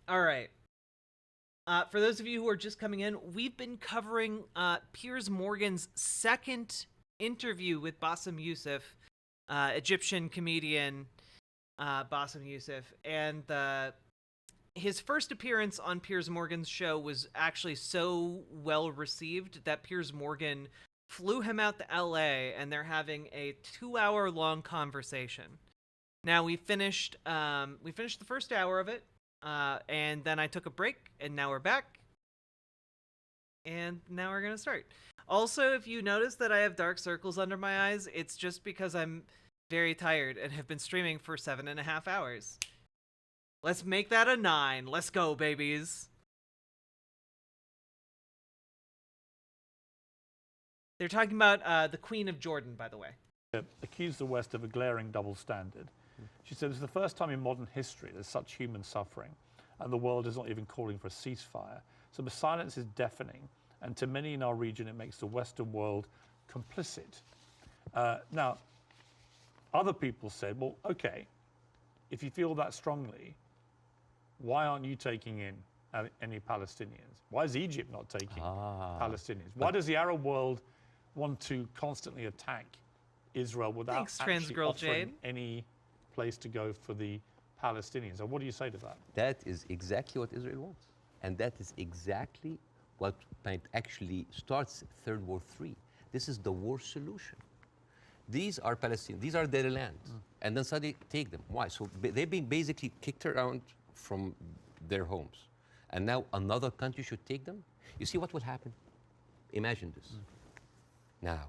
All right. For those of you who are just coming in, we've been covering Piers Morgan's second interview with Bassem Youssef, Egyptian comedian Bassem Youssef, and his first appearance on Piers Morgan's show was actually so well received that Piers Morgan flew him out to LA, and they're having a 2-hour long conversation. Now we finished the first hour of it. And then I took a break, and now we're back. And now we're gonna start. Also, if you notice that I have dark circles under my eyes, it's just because I'm very tired and have been streaming for 7.5 hours. Let's make that a 9. Let's go, babies. They're talking about the Queen of Jordan, by the way. Accused the West of a glaring double standard. She said, "This is the first time in modern history there's such human suffering, and the world is not even calling for a ceasefire. So the silence is deafening, and to many in our region, it makes the Western world complicit." Now, other people said, well, okay, if you feel that strongly, why aren't you taking in any Palestinians? Why is Egypt not taking Palestinians? Why does the Arab world want to constantly attack Israel without actually offering any place to go for the Palestinians? So what do you say to that? That is exactly what Israel wants. And that is exactly what might actually starts Third War III. This is the war solution. These are Palestinians, these are their lands. And then suddenly take them. Why? So they've been basically kicked around from their homes. And now another country should take them? You see what will happen? Imagine this. Now,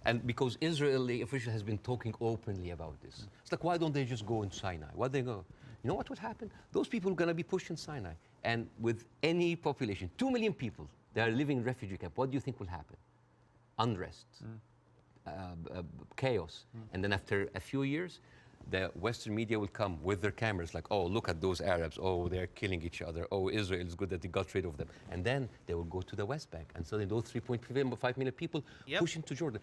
and because Israeli official has been talking openly about this. It's like, why don't they just go in Sinai? Why they go? You know what would happen? Those people are going to be pushed in Sinai. And with any population, 2 million people, they are living in refugee camp. What do you think will happen? Unrest, chaos. And then after a few years, the Western media will come with their cameras like, oh, look at those Arabs. Oh, they're killing each other. Oh, Israel is good that they got rid of them. And then they will go to the West Bank. And suddenly those 3.5 million people push into Jordan.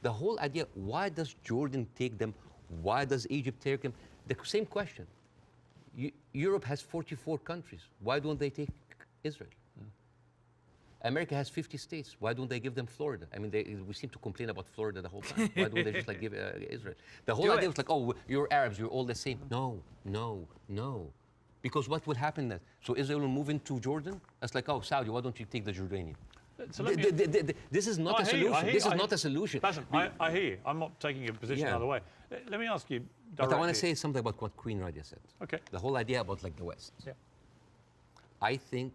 The whole idea, why does Jordan take them? Why does Egypt take them? The same question. Europe has 44 countries. Why don't they take Israel? America has 50 states. Why don't they give them Florida? I mean, we seem to complain about Florida the whole time. Why don't they just like give Israel? The whole idea was like, oh, you're Arabs, you're all the same. No, no, no. Because what will happen then? So Israel will move into Jordan? That's like, oh, Saudi, why don't you take the Jordanian? So this is not a solution. This is not a solution. Bassem, I hear you. I'm not taking a position either way. Let me ask you directly. But I want to say something about what Queen Radia said. Okay. The whole idea about like the West. Yeah. I think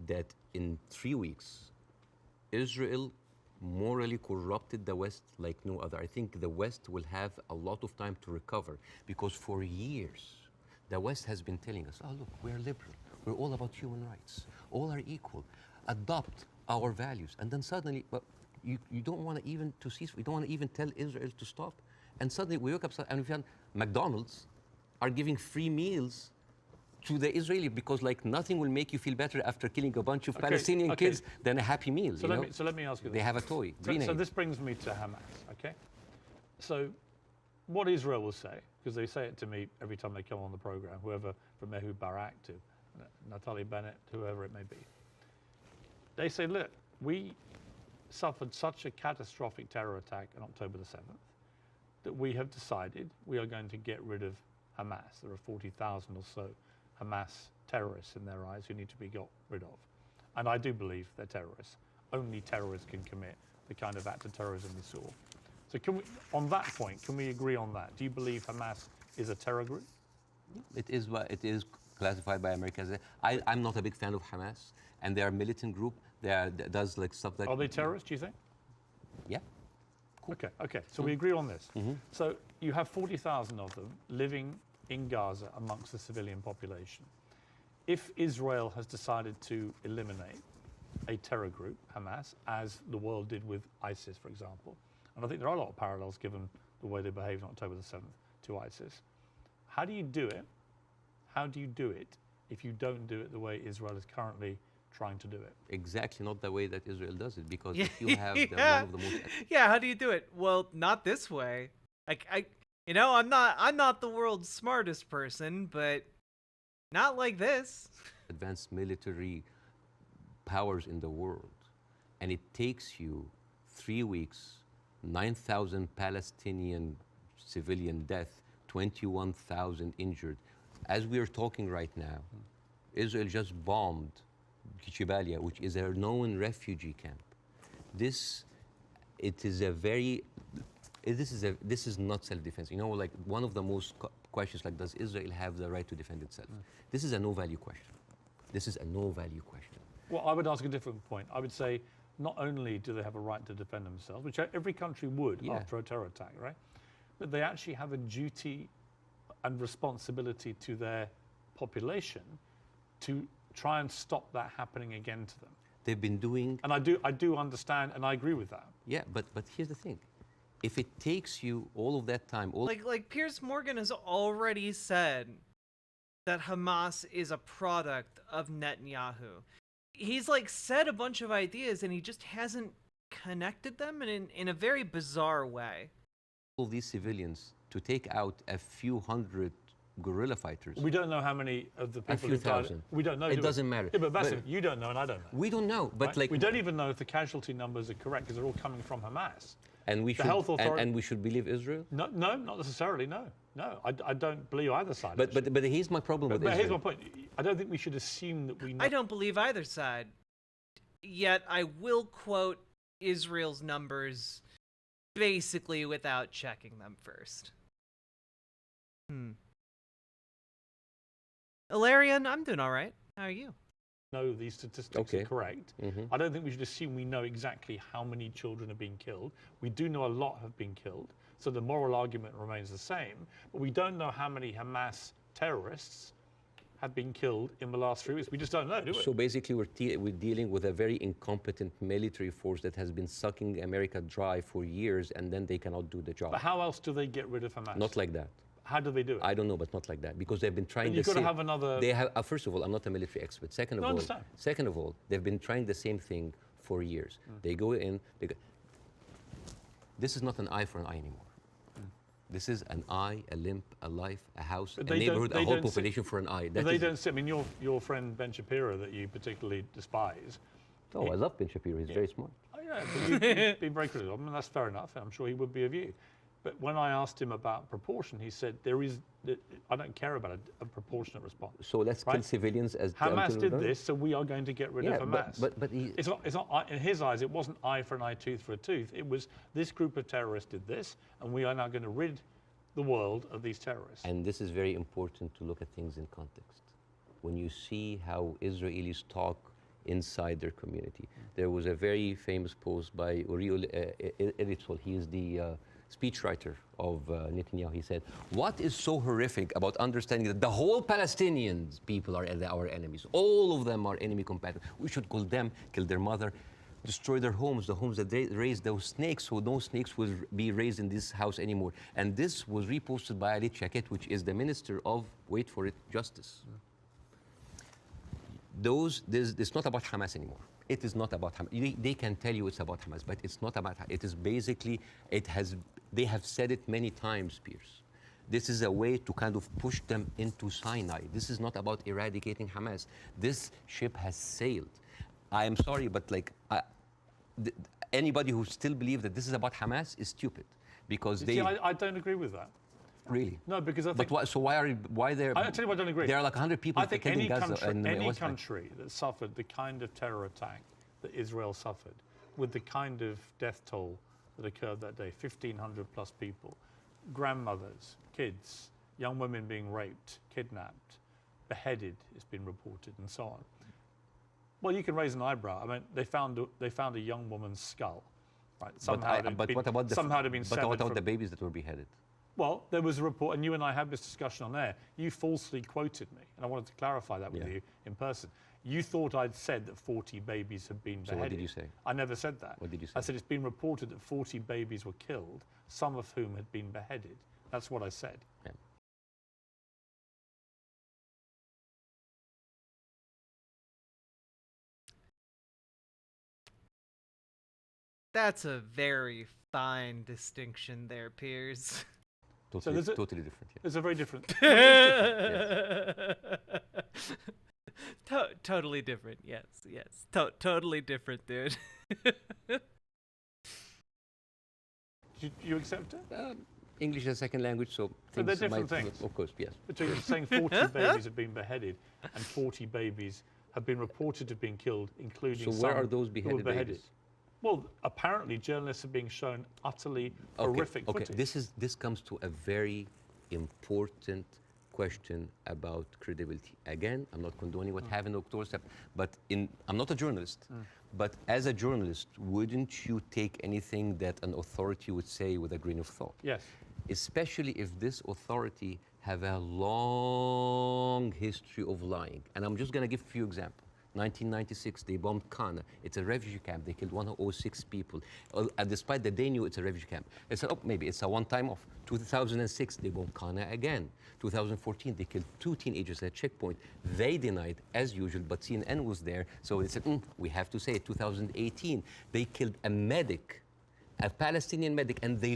that in 3 weeks, Israel morally corrupted the West like no other. I think the West will have a lot of time to recover because for years, the West has been telling us, oh, look, we're liberal. We're all about human rights. All are equal. Adopt our values. And then suddenly, well, you don't want to even to cease. We don't want to even tell Israel to stop. And suddenly we wake up and we found McDonald's are giving free meals to the Israeli because like nothing will make you feel better after killing a bunch of Palestinian kids than a Happy Meal. So let me ask you this. They have a toy. So this brings me to Hamas, okay? So what Israel will say, because they say it to me every time they come on the program, whoever from Ehud Barak to Natalie Bennett, whoever it may be, they say, look, we suffered such a catastrophic terror attack on October the 7th that we have decided we are going to get rid of Hamas. There are 40,000 or so Hamas terrorists in their eyes who need to be got rid of. And I do believe they're terrorists. Only terrorists can commit the kind of act of terrorism we saw. So can we, on that point, can we agree on that? Do you believe Hamas is a terror group? It is classified by America as I'm not a big fan of Hamas, and they are a militant group. That does like stuff like... Are they terrorists, do you think? Yeah. Cool. Okay. So we agree on this. So you have 40,000 of them living in Gaza amongst the civilian population. If Israel has decided to eliminate a terror group, Hamas, as the world did with ISIS, for example, and I think there are a lot of parallels given the way they behaved on October the 7th to ISIS, how do you do it? How do you do it if you don't do it the way Israel is currently trying to do it? Exactly not the way that Israel does it, because if you have one of the most... Yeah, how do you do it? Well, not this way. I'm not the world's smartest person, but Not like this. Advanced military powers in the world, and it takes you 3 weeks, 9,000 Palestinian civilian death, 21,000 injured. As we are talking right now, Israel just bombed Jabalia, which is a known refugee camp. This is not self-defense. You know, like one of the most questions, like, does Israel have the right to defend itself? This is a no-value question. This is a no-value question. Well, I would ask a different point. I would say not only do they have a right to defend themselves, which every country would after a terror attack, right? But they actually have a duty and responsibility to their population to try and stop that happening again to them. They've been doing... And I do understand, and I agree with that. Yeah, but here's the thing. If it takes you all of that time... Like Piers Morgan has already said that Hamas is a product of Netanyahu. He's like said a bunch of ideas and he just hasn't connected them in a very bizarre way. All these civilians to take out a few hundred guerrilla fighters. We don't know how many of the people who died. thousand. We don't know. It doesn't matter. Yeah, but Bassem, you don't know and I don't know. We don't know, but right? like... We don't even know if the casualty numbers are correct because they're all coming from Hamas. And we The should, health authority- and we should believe Israel? No, not necessarily, no. I don't believe either side. But here's my problem with But here's Israel. my point. I don't think we should assume that we know. I don't believe either side. Yet I will quote Israel's numbers basically without checking them first. Ilarion, I'm doing all right. How are you? Know these statistics are correct. I don't think we should assume we know exactly how many children have been killed. We do know a lot have been killed, so the moral argument remains the same. But we don't know how many Hamas terrorists have been killed in the last 3 weeks. We just don't know, do we? So basically, we're dealing with a very incompetent military force that has been sucking America dry for years, and then they cannot do the job. But how else do they get rid of Hamas? Not like that. How do they do it? I don't know, but not like that, because they've been trying. But you've got to have another. They have. First of all, I'm not a military expert. Second of all, they've been trying the same thing for years. They go in. This is not an eye for an eye anymore. This is an eye, a limb, a life, a house, a neighborhood, a whole population for an eye. They don't see. I mean, your friend Ben Shapiro that you particularly despise. Oh, I love Ben Shapiro. He's very smart. Oh, yeah, but you've been very critical. I mean, that's fair enough. I'm sure he would be of you. But when I asked him about proportion, he said, I don't care about a proportionate response. So let's kill civilians as... Hamas did this, so we are going to get rid of Hamas. But it's not, in his eyes, it wasn't eye for an eye, tooth for a tooth. It was this group of terrorists did this, and we are now going to rid the world of these terrorists. And this is very important to look at things in context. When you see how Israelis talk inside their community. There was a very famous post by Uriel Eritzol. He is the speechwriter of Netanyahu. He said, what is so horrific about understanding that the whole Palestinian people are our enemies? All of them are enemy combatants. We should kill them, kill their mother, destroy their homes, the homes that they raised those snakes, so no snakes will be raised in this house anymore. And this was reposted by Ali Chaket, which is the Minister of, wait for it, Justice. It's not about Hamas anymore. It is not about Hamas. They can tell you it's about Hamas, but it's not about. It is basically. They have said it many times, Piers. This is a way to kind of push them into Sinai. This is not about eradicating Hamas. This ship has sailed. I am sorry, but like anybody who still believes that this is about Hamas is stupid, because they. See, I don't agree with that. Really? No, because I think. But why there? I tell you what, I don't agree. There are like 100 people. I think killed in any Gaza country, and any West Bank. country that suffered the kind of terror attack that Israel suffered, with the kind of death toll that occurred that day, 1,500 plus people, grandmothers, kids, young women being raped, kidnapped, beheaded, it's been reported, and so on. Well, you can raise an eyebrow. I mean, they found a young woman's skull, right? But what about the babies that were beheaded? Well, there was a report, and you and I had this discussion on air. You falsely quoted me, and I wanted to clarify that with you in person. You thought I'd said that 40 babies had been beheaded. So what did you say? I never said that. What did you say? I said it's been reported that 40 babies were killed, some of whom had been beheaded. That's what I said. Yeah. That's a very fine distinction there, Piers. Totally, So totally different. Yeah. There's a very different. Yes. Totally different. Yes. Totally different, dude. You accept it? English as a second language, so But they're different things. Of course, yes. So you're saying 40 babies have been beheaded, and 40 babies have been reported to have been killed, including So some where are those who were beheaded beheaded. babies? Well, apparently journalists are being shown utterly horrific Okay, footage. this comes to a very important question about credibility. Again, I'm not condoning what happened in October 7th, but I'm not a journalist. But as a journalist, wouldn't you take anything that an authority would say with a grain of thought? Yes. Especially if this authority have a long history of lying. And I'm just going to give a few examples. 1996, they bombed Kana. It's a refugee camp. They killed 106 people. Despite that they knew it's a refugee camp. They said, oh, maybe it's a one-time off. 2006, they bombed Kana again. 2014, they killed 2 teenagers at a checkpoint. They denied, as usual, but CNN was there. So they said, we have to say it. 2018, they killed a medic, a Palestinian medic, and they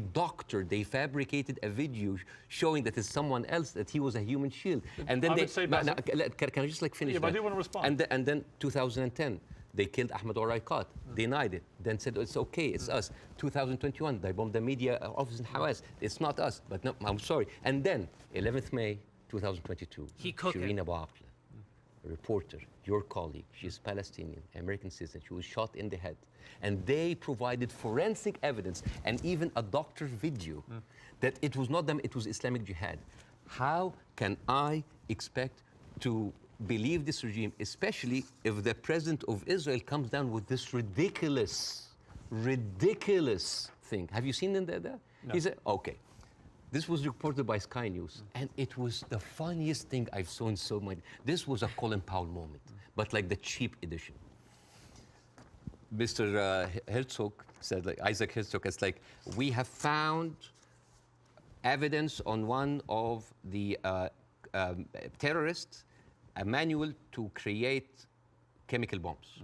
fabricated a video showing that it's someone else, that he was a human shield. And then I would say, can I just finish Yeah, that? but I do want to respond. And then 2010, they killed Ahmed Oraikat, denied it, then said, it's okay, it's us. 2021, they bombed the media office in Hamas. It's not us, but no, I'm sorry. And then 11th May 2022, Shireen Abu Akleh, a reporter, your colleague, she's Palestinian, American citizen, she was shot in the head. And they provided forensic evidence and even a doctor's video that it was not them, it was Islamic Jihad. How can I expect to believe this regime, especially if the president of Israel comes down with this ridiculous thing? Have you seen him there? No. He said, okay. This was reported by Sky News, and it was the funniest thing I've seen in so much. This was a Colin Powell moment, but like the cheap edition. Mr. Herzog said, like Isaac Herzog, it's like, we have found evidence on one of the terrorists, a manual to create chemical bombs.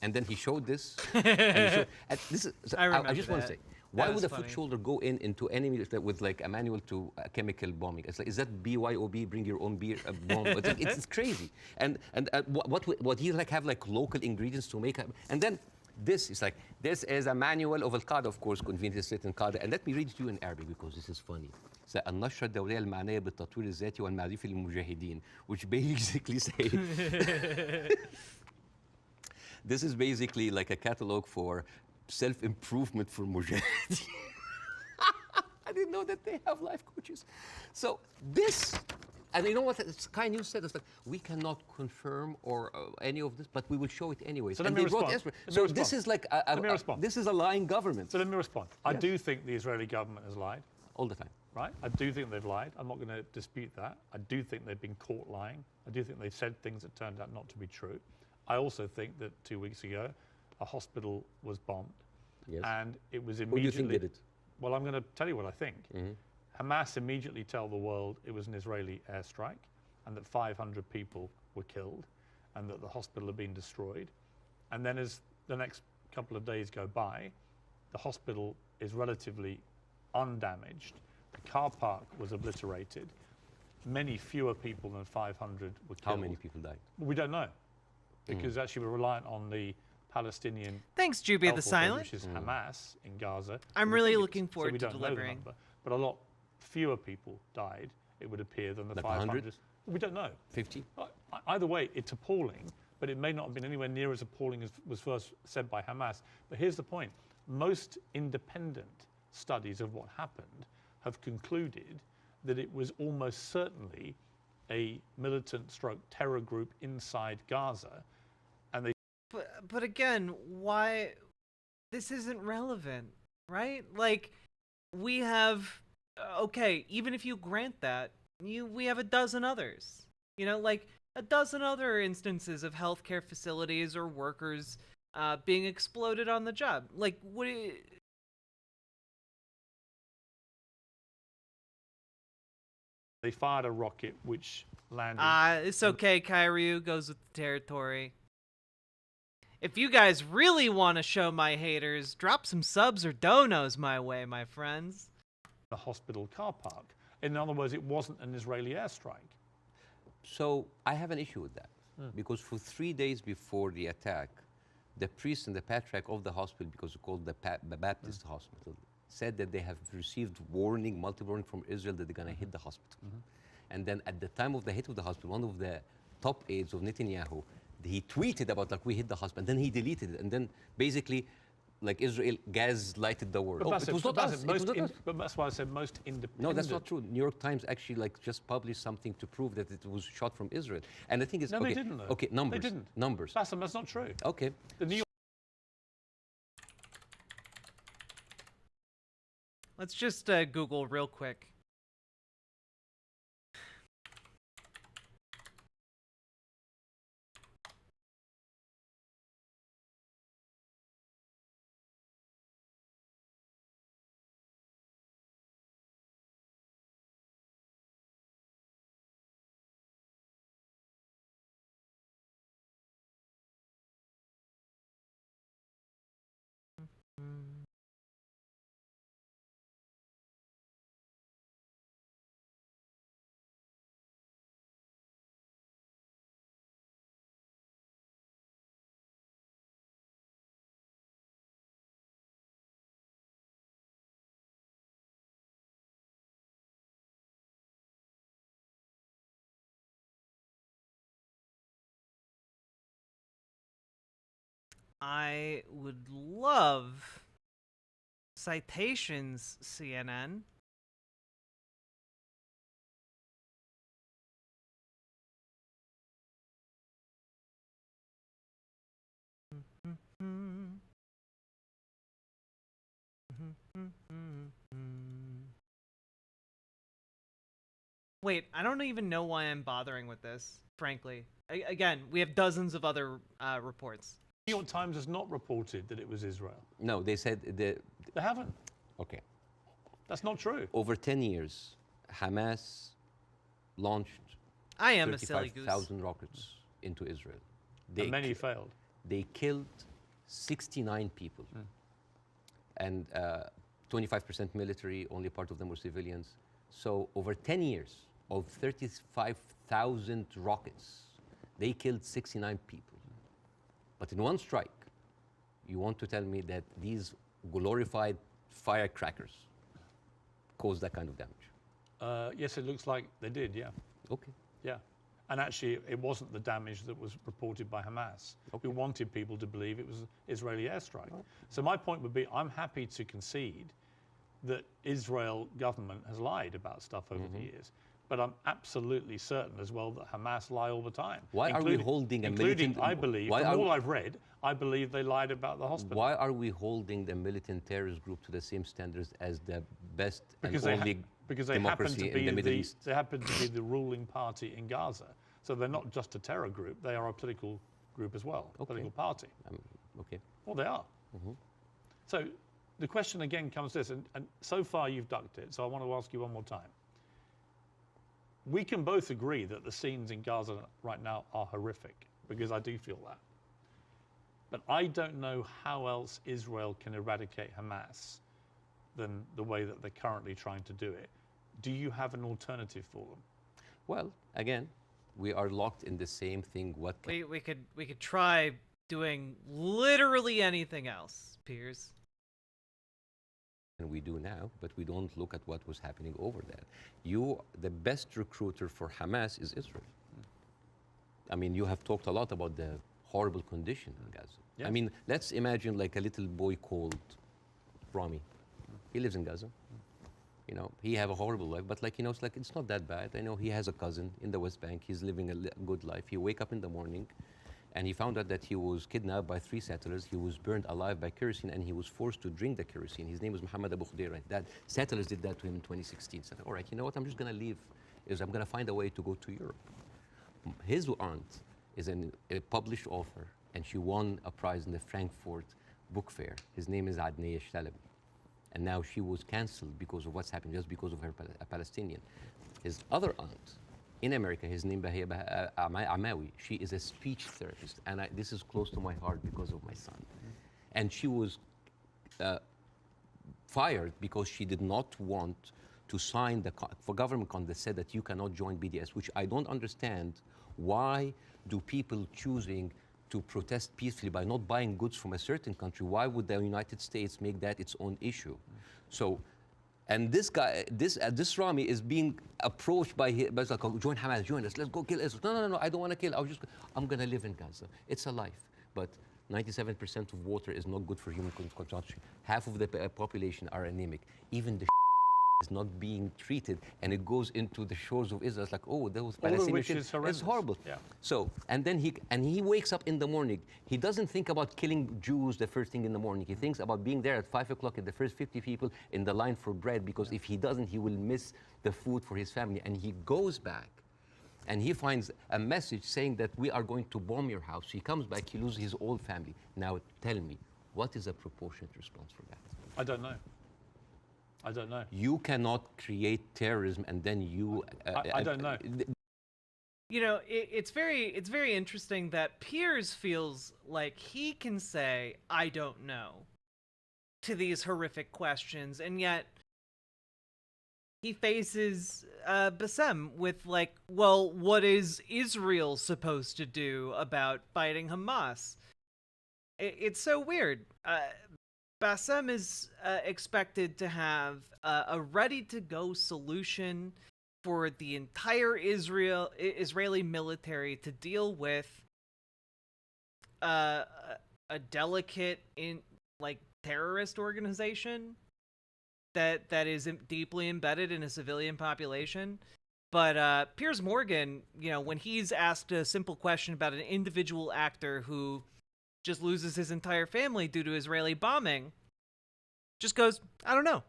And then he showed this. And this is, I just want to say, why would a foot soldier go into enemy with like a manual to chemical bombing? It's like, is that BYOB, bring your own beer bomb? It's, like, it's crazy. And what he like have like local ingredients to make, and then this is like, this is a manual of Al-Qaeda, of course, conveniently written Qaeda. And let me read it to you in Arabic because this is funny. So, النشرة الدولية المعنية بالتطوير الذاتي والمعرفي للمجاهدين, which basically say, this is basically like a catalog for self-improvement for mujahideen. I didn't know that they have life coaches. So this, and you know what Sky News said? It's like, we cannot confirm or any of this, but we will show it anyways. So and let me they wrote respond. so this is like this is a lying government. So let me respond. I do think the Israeli government has lied. All the time. Right? I do think they've lied. I'm not going to dispute that. I do think they've been caught lying. I do think they've said things that turned out not to be true. I also think that 2 weeks ago, a hospital was bombed. Yes. And it was Who do immediately... you think did it? Well, I'm going to tell you what I think. Hamas immediately tell the world it was an Israeli airstrike and that 500 people were killed and that the hospital had been destroyed. And then as the next couple of days go by, the hospital is relatively undamaged. The car park was obliterated. Many fewer people than 500 were killed. How many people died? We don't know, because actually we're reliant on the Palestinian... Thanks, Juby the Silent. ...which is Hamas in Gaza. I'm really looking forward to so we don't delivering. know the number, but a lot fewer people died, it would appear, than the Like 500. 100? We don't know. 50? Either way, it's appalling, but it may not have been anywhere near as appalling as was first said by Hamas. But here's the point. Most independent studies of what happened have concluded that it was almost certainly a militant stroke terror group inside Gaza. And they... But again, why? This isn't relevant, right? Like, we have, okay, even if you grant that, we have a dozen others. You know, like a dozen other instances of healthcare facilities or workers being exploded on the job. Like, what? They fired a rocket which landed... It's okay, Kyryu goes with the territory. If you guys really want to show my haters, drop some subs or donos my way, my friends. ...the hospital car park. In other words, it wasn't an Israeli airstrike. So I have an issue with that. because for 3 days before the attack, the priest and the patriarch of the hospital, because it's called the Baptist hospital, said that they have received multiple warning from Israel that they're going to hit the hospital. And then at the time of the hit of the hospital, one of the top aides of Netanyahu, he tweeted about like we hit the hospital, and then he deleted it, and then basically like Israel gaslighted the world. But It was not us. It was not us. but that's why I said most independent. No, that's not true. New York Times actually like just published something to prove that it was shot from Israel. And the thing is, No, okay, they didn't, though. okay, numbers. They didn't. Numbers. Bassem, that's not true. Okay. The New York Let's just Google real quick. I would love citations, CNN. Wait, I don't even know why I'm bothering with this, frankly. Again, we have dozens of other reports. New York Times has not reported that it was Israel. No, they said They haven't. okay. That's not true. Over 10 years, Hamas launched I am a silly goose. 35,000 rockets into Israel. And many failed. They killed 69 people. And 25% military, only part of them were civilians. So over 10 years of 35,000 rockets, they killed 69 people. But in one strike, you want to tell me that these glorified firecrackers caused that kind of damage? Yes, it looks like they did, yeah. Okay. Yeah. And actually, it wasn't the damage that was reported by Hamas, who wanted people to believe it was an Israeli airstrike. So my point would be, I'm happy to concede that Israel government has lied about stuff over the years. But I'm absolutely certain as well that Hamas lie all the time. Why are we holding a militant... I believe, from all I've read, I believe they lied about the hospital. Why are we holding the militant terrorist group to the same standards as the best Because and only because they happen democracy to be in the Middle East? They happen to be the ruling party in Gaza. So they're not just a terror group, they are a political group as well, a political party. Okay. Well, they are. So the question again comes this, and so far you've ducked it, so I want to ask you one more time. We can both agree that the scenes in Gaza right now are horrific, because I do feel that. But I don't know how else Israel can eradicate Hamas than the way that they're currently trying to do it. Do you have an alternative for them? Well, again, we are locked in the same thing. We could try doing literally anything else, Piers. And we do now, but we don't look at what was happening over there. The best recruiter for Hamas is Israel. I mean, you have talked a lot about the horrible condition in Gaza. Yes. I mean, let's imagine like a little boy called Rami. He lives in Gaza. You know, he have a horrible life, but like, you know, it's not that bad. I know he has a cousin in the West Bank. He's living a good life. He wake up in the morning, and he found out that he was kidnapped by 3 settlers. He was burned alive by kerosene, and he was forced to drink the kerosene. His name was Muhammad Abu Khudaira. That settlers did that to him in 2016. Said, all right, you know what? I'm just going to leave. I'm going to find a way to go to Europe. His aunt is a published author, and she won a prize in the Frankfurt Book Fair. His name is Adnaya Shalabi. And now she was cancelled because of what's happening, just because of her a Palestinian. His other aunt in America, his name is Amawi. She is a speech therapist, and this is close to my heart because of my son. And she was fired because she did not want to sign the government contract that said that you cannot join BDS, which I don't understand Why do people choosing to protest peacefully by not buying goods from a certain country? Why would the United States make that its own issue? So, and this guy, this Rami is being approached by like, oh, join Hamas, join us, let's go kill Israel. No, I don't want to kill. I'm going to live in Gaza. It's a life. But 97% of water is not good for human consumption. Half of the population are anemic. Even the is not being treated, and it goes into the shores of Israel. It's like, oh, those Palestinians. It's horrible. Yeah. So, and then he wakes up in the morning. He doesn't think about killing Jews the first thing in the morning. He thinks about being there at 5 o'clock at the first 50 people in the line for bread, because if he doesn't, he will miss the food for his family. And he goes back, and he finds a message saying that we are going to bomb your house. He comes back, he loses his whole family. Now, tell me, what is a proportionate response for that? I don't know. I don't know. You cannot create terrorism and then you... I don't know. You know, it's very interesting that Piers feels like he can say, I don't know, to these horrific questions, and yet he faces Bassem with like, well, what is Israel supposed to do about fighting Hamas? It's so weird. Bassem is expected to have a ready-to-go solution for the entire Israeli military to deal with a delicate terrorist organization that is deeply embedded in a civilian population. But Piers Morgan, you know, when he's asked a simple question about an individual actor who just loses his entire family due to Israeli bombing, just goes, I don't know.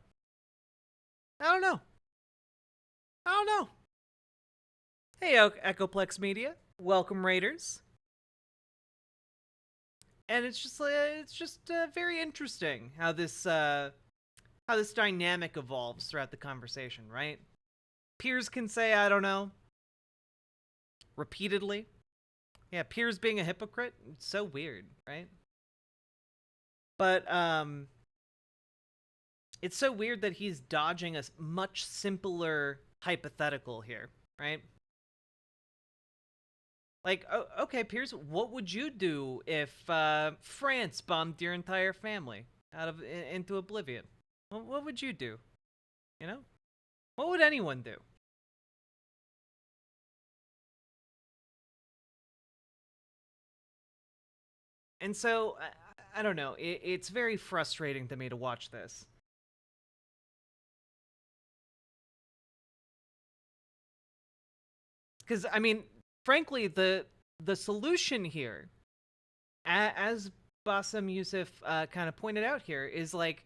Hey, Echoplex Media, welcome Raiders. And it's just very interesting how this dynamic evolves throughout the conversation, right? Piers can say, I don't know, repeatedly. Yeah, Piers being a hypocrite, it's so weird, right? But it's so weird that he's dodging a much simpler hypothetical here, right? Like, okay, Piers, what would you do if France bombed your entire family into oblivion? What would you do? You know? What would anyone do? And so, I don't know, it's very frustrating to me to watch this. Because, I mean, frankly, the solution here, as Bassem Youssef kind of pointed out here, is like,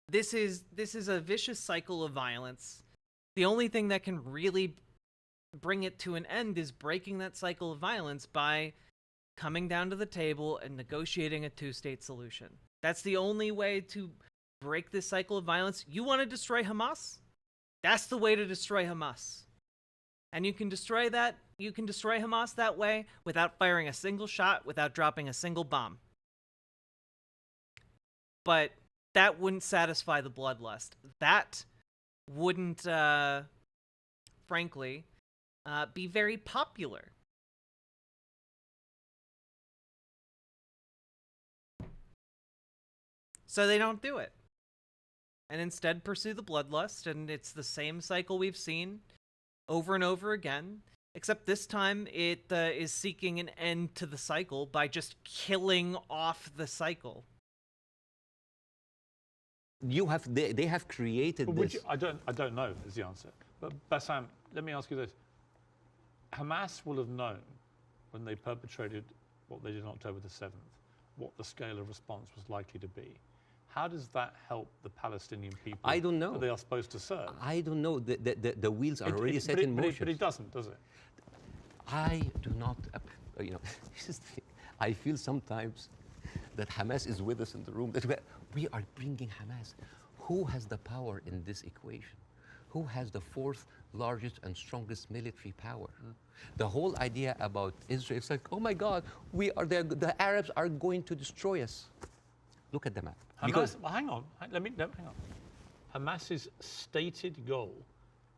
this is a vicious cycle of violence. The only thing that can really bring it to an end is breaking that cycle of violence by coming down to the table and negotiating a two-state solution. That's the only way to break this cycle of violence. You want to destroy Hamas? That's the way to destroy Hamas. And you can destroy Hamas that way without firing a single shot, without dropping a single bomb. But that wouldn't satisfy the bloodlust. That wouldn't, frankly, be very popular. So they don't do it. And instead pursue the bloodlust, and it's the same cycle we've seen over and over again, except this time it is seeking an end to the cycle by just killing off the cycle. They have created this. I don't know is the answer. But Bassem, let me ask you this. Hamas will have known when they perpetrated what they did on October the 7th, what the scale of response was likely to be. How does that help the Palestinian people? I don't know. That they are supposed to serve? I don't know. The wheels are already set in motion. But it doesn't, does it? I do not, you know, I feel sometimes that Hamas is with us in the room, that we are bringing Hamas. Who has the power in this equation? Who has the fourth largest and strongest military power? The whole idea about Israel, it's like, oh my God, the Arabs are going to destroy us. Look at the map. Hamas, well, hang on. Let me hang on. Hamas's stated goal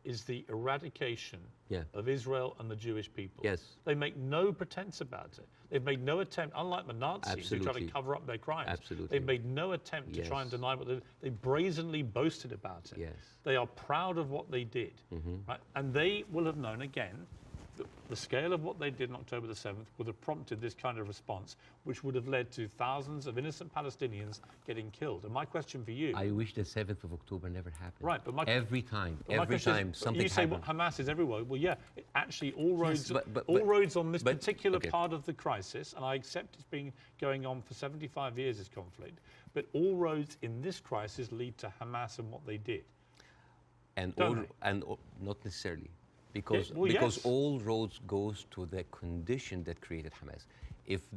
is the eradication Yeah. of Israel and the Jewish people. Yes. They make no pretense about it. They've made no attempt, unlike the Nazis who try to Absolutely. cover up their crimes. Absolutely. They've made no attempt to try and Yes. deny what they brazenly boasted about it. Yes. They are proud of what they did. Right? And they will have known, again, the scale of what they did on October the 7th would have prompted this kind of response, which would have led to thousands of innocent Palestinians getting killed. And my question for you... I wish the 7th of October never happened. Right, but my... Every time question is, something you say happened. Hamas is everywhere. Well, yeah, actually, all roads, but- all roads on this but- particular okay. part of the crisis, and I accept it's been going on for 75 years, this conflict, but all roads in this crisis lead to Hamas and what they did. And Don't not necessarily, because well, because yes. all roads goes to the condition that created Hamas. If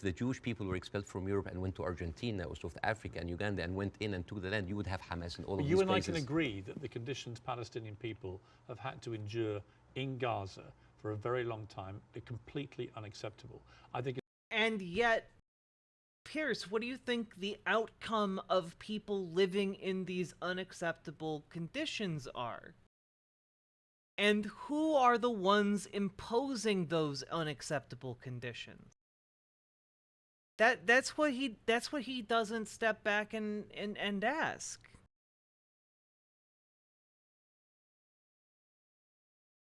the Jewish people were expelled from Europe and went to Argentina or South Africa and Uganda and went in and took the land, you would have Hamas in all of these You and places. I can agree that the conditions Palestinian people have had to endure in Gaza for a very long time are completely unacceptable. I think And yet, Piers, what do you think the outcome of people living in these unacceptable conditions are? And who are the ones imposing those unacceptable conditions? That's what he doesn't step back and ask.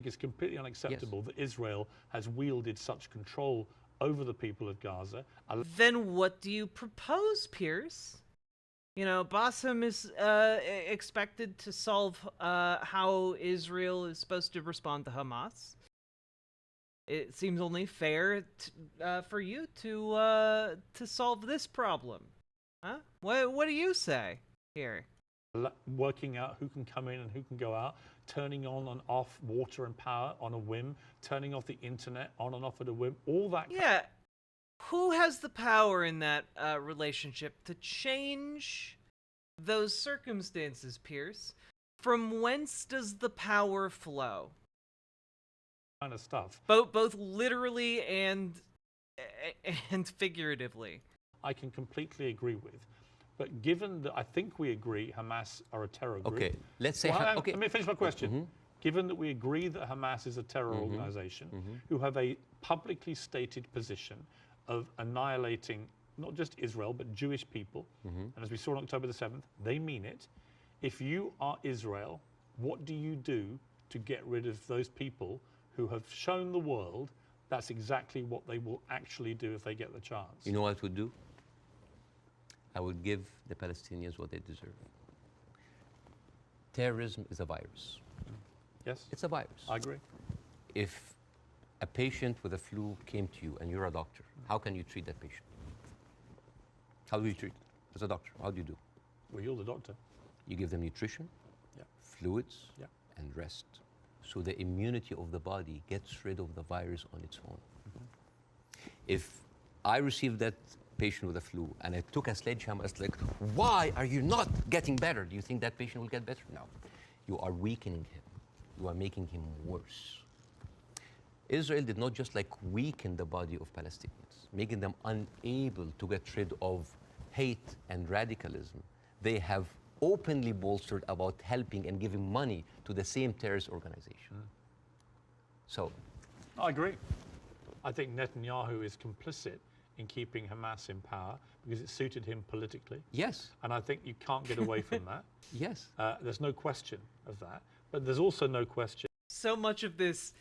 it's completely unacceptable that Israel has wielded such control over the people of Gaza. Then what do you propose, Piers? You know, Bassem is expected to solve how Israel is supposed to respond to Hamas. It seems only fair for you to solve this problem, huh? What do you say here? Working out who can come in and who can go out, turning on and off water and power on a whim, turning off the internet on and off at a whim, all that. Yeah. Who has the power in that relationship to change those circumstances, Piers? From whence does the power flow? Kind of stuff. Both literally and figuratively. I can completely agree with. But given that I think we agree Hamas are a terror group. Okay, let's say... Well, okay. Let me finish my question. Given that we agree that Hamas is a terror organization who have a publicly stated position of annihilating not just Israel, but Jewish people, and as we saw on October the 7th, they mean it. If you are Israel, what do you do to get rid of those people who have shown the world that's exactly what they will actually do if they get the chance? You know what I would do? I would give the Palestinians what they deserve. Terrorism is a virus. Yes? It's a virus. I agree. If a patient with a flu came to you and you're a doctor, how can you treat that patient? How do you treat it? As a doctor, how do you do? Well, you're the doctor. You give them nutrition, Yeah. fluids, Yeah. and rest. So the immunity of the body gets rid of the virus on its own. If I received that patient with a flu and I took a sledgehammer, it's like, why are you not getting better? Do you think that patient will get better? No. You are weakening him. You are making him worse. Israel did not just like weaken the body of Palestinians, making them unable to get rid of hate and radicalism. They have openly bolstered about helping and giving money to the same terrorist organization. So, I agree. I think Netanyahu is complicit in keeping Hamas in power because it suited him politically. yes, And I think you can't get away from that. yes. There's no question of that. But there's also no question. So much of this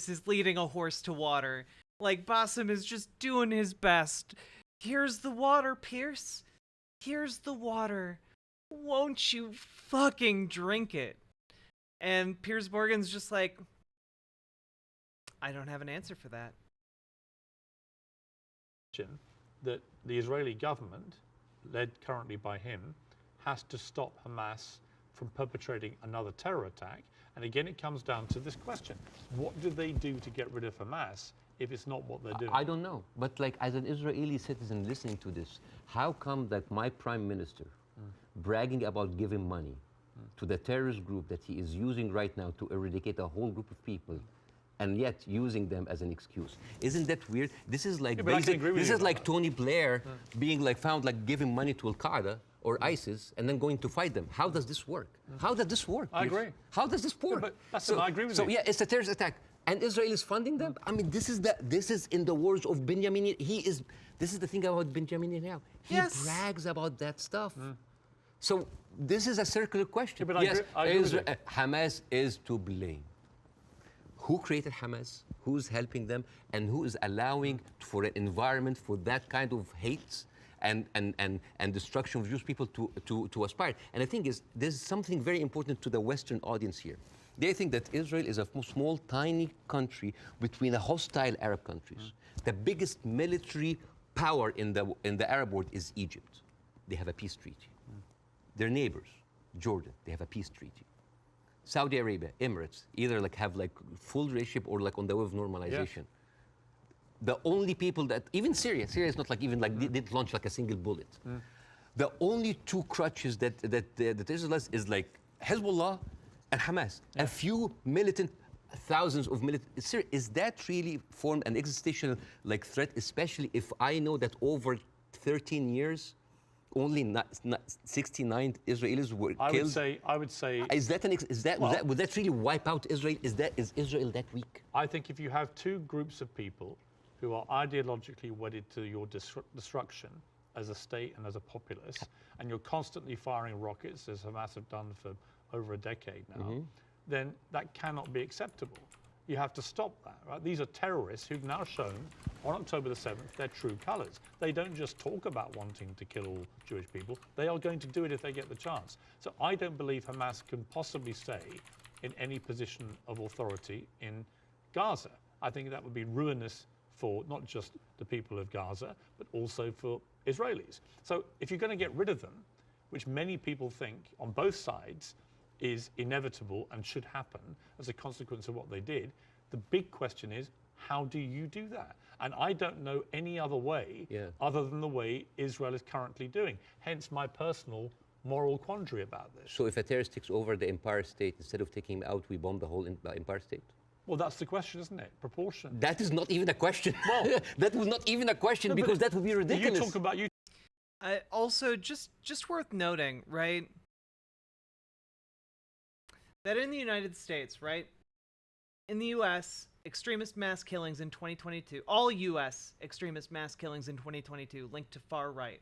is leading a horse to water. Like, Bassem is just doing his best. Here's the water, Piers. Here's the water. Won't you fucking drink it? And Piers Morgan's just like, I don't have an answer for that. That the Israeli government, led currently by him, has to stop Hamas from perpetrating another terror attack. And again, it comes down to this question. What do they do to get rid of Hamas if it's not what they're doing? I don't know. But like, as an Israeli citizen listening to this, how come that my prime minister bragging about giving money to the terrorist group that he is using right now to eradicate a whole group of people, and yet using them as an excuse? Isn't that weird? This is like Yeah, but I can agree with this you is about like that. Tony Blair being like found like giving money to Al Qaeda or ISIS and then going to fight them. How does this work? How does this work? I agree. How does this work? But Bassem, I agree with you. So yeah, it's a terrorist attack, and Israel is funding them. I mean, this is in the words of Benjamin. This is the thing about Benjamin Netanyahu. He brags about that stuff. So this is a circular question. Yeah, but yes, I agree with you. Hamas is to blame. Who created Hamas? Who's helping them? And who is allowing for an environment for that kind of hate and destruction of Jewish people to aspire? And the thing is, there's something very important to the Western audience here. They think that Israel is a small, tiny country between the hostile Arab countries. The biggest military power in the Arab world is Egypt. They have a peace treaty. Their neighbors, Jordan, they have a peace treaty. Saudi Arabia, Emirates, either have full relationship or on the way of normalization. Yeah. The only people that, even Syria is not they didn't launch a single bullet. The only two crutches that Israel has is Hezbollah and Hamas. Yeah. A few militant, thousands of militant. Syria, is that really formed an existential threat, especially if I know that over 13 years, only 69 Israelis were killed? I would say. Would that really wipe out Israel? Is Israel that weak? I think if you have two groups of people who are ideologically wedded to your destruction as a state and as a populace, and you're constantly firing rockets, as Hamas have done for over a decade now, then that cannot be acceptable. You have to stop that, right? These are terrorists who've now shown on October the 7th their true colors. They don't just talk about wanting to kill all Jewish people. They are going to do it if they get the chance. So I don't believe Hamas can possibly stay in any position of authority in Gaza. I think that would be ruinous for not just the people of Gaza, but also for Israelis. So if you're going to get rid of them, which many people think on both sides is inevitable and should happen as a consequence of what they did, the big question is, how do you do that? And I don't know any other way other than the way Israel is currently doing. Hence my personal moral quandary about this. So if a terrorist takes over the Empire State, instead of taking him out, we bomb the whole Empire State? Well, that's the question, isn't it? Proportion. That is not even a question. Well, that was not even a question, because that would be ridiculous. You talk about you. Also, just worth noting, right, that in the United States, right, in the U.S., extremist mass killings in 2022, all U.S. extremist mass killings in 2022 linked to far right,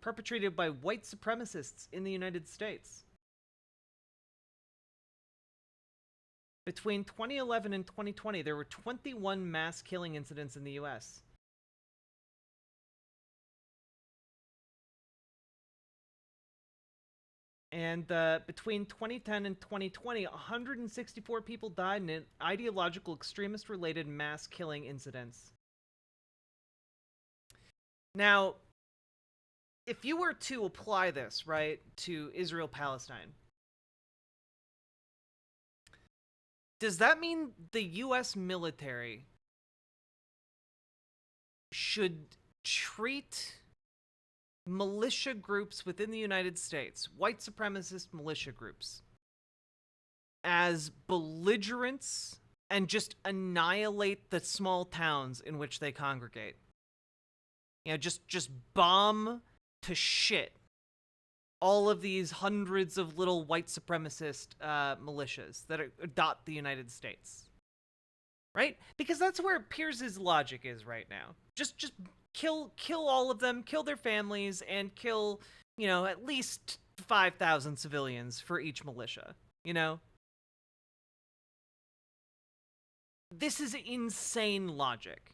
perpetrated by white supremacists in the United States. Between 2011 and 2020, there were 21 mass killing incidents in the U.S. And between 2010 and 2020, 164 people died in ideological extremist-related mass killing incidents. Now, if you were to apply this, right, to Israel-Palestine, does that mean the U.S. military should treat militia groups within the United States, white supremacist militia groups, as belligerents and just annihilate the small towns in which they congregate? You know, just bomb to shit all of these hundreds of little white supremacist militias that dot the United States, right? Because that's where Piers' logic is right now. Just kill all of them, kill their families, and kill, you know, at least 5,000 civilians for each militia, you know? This is insane logic.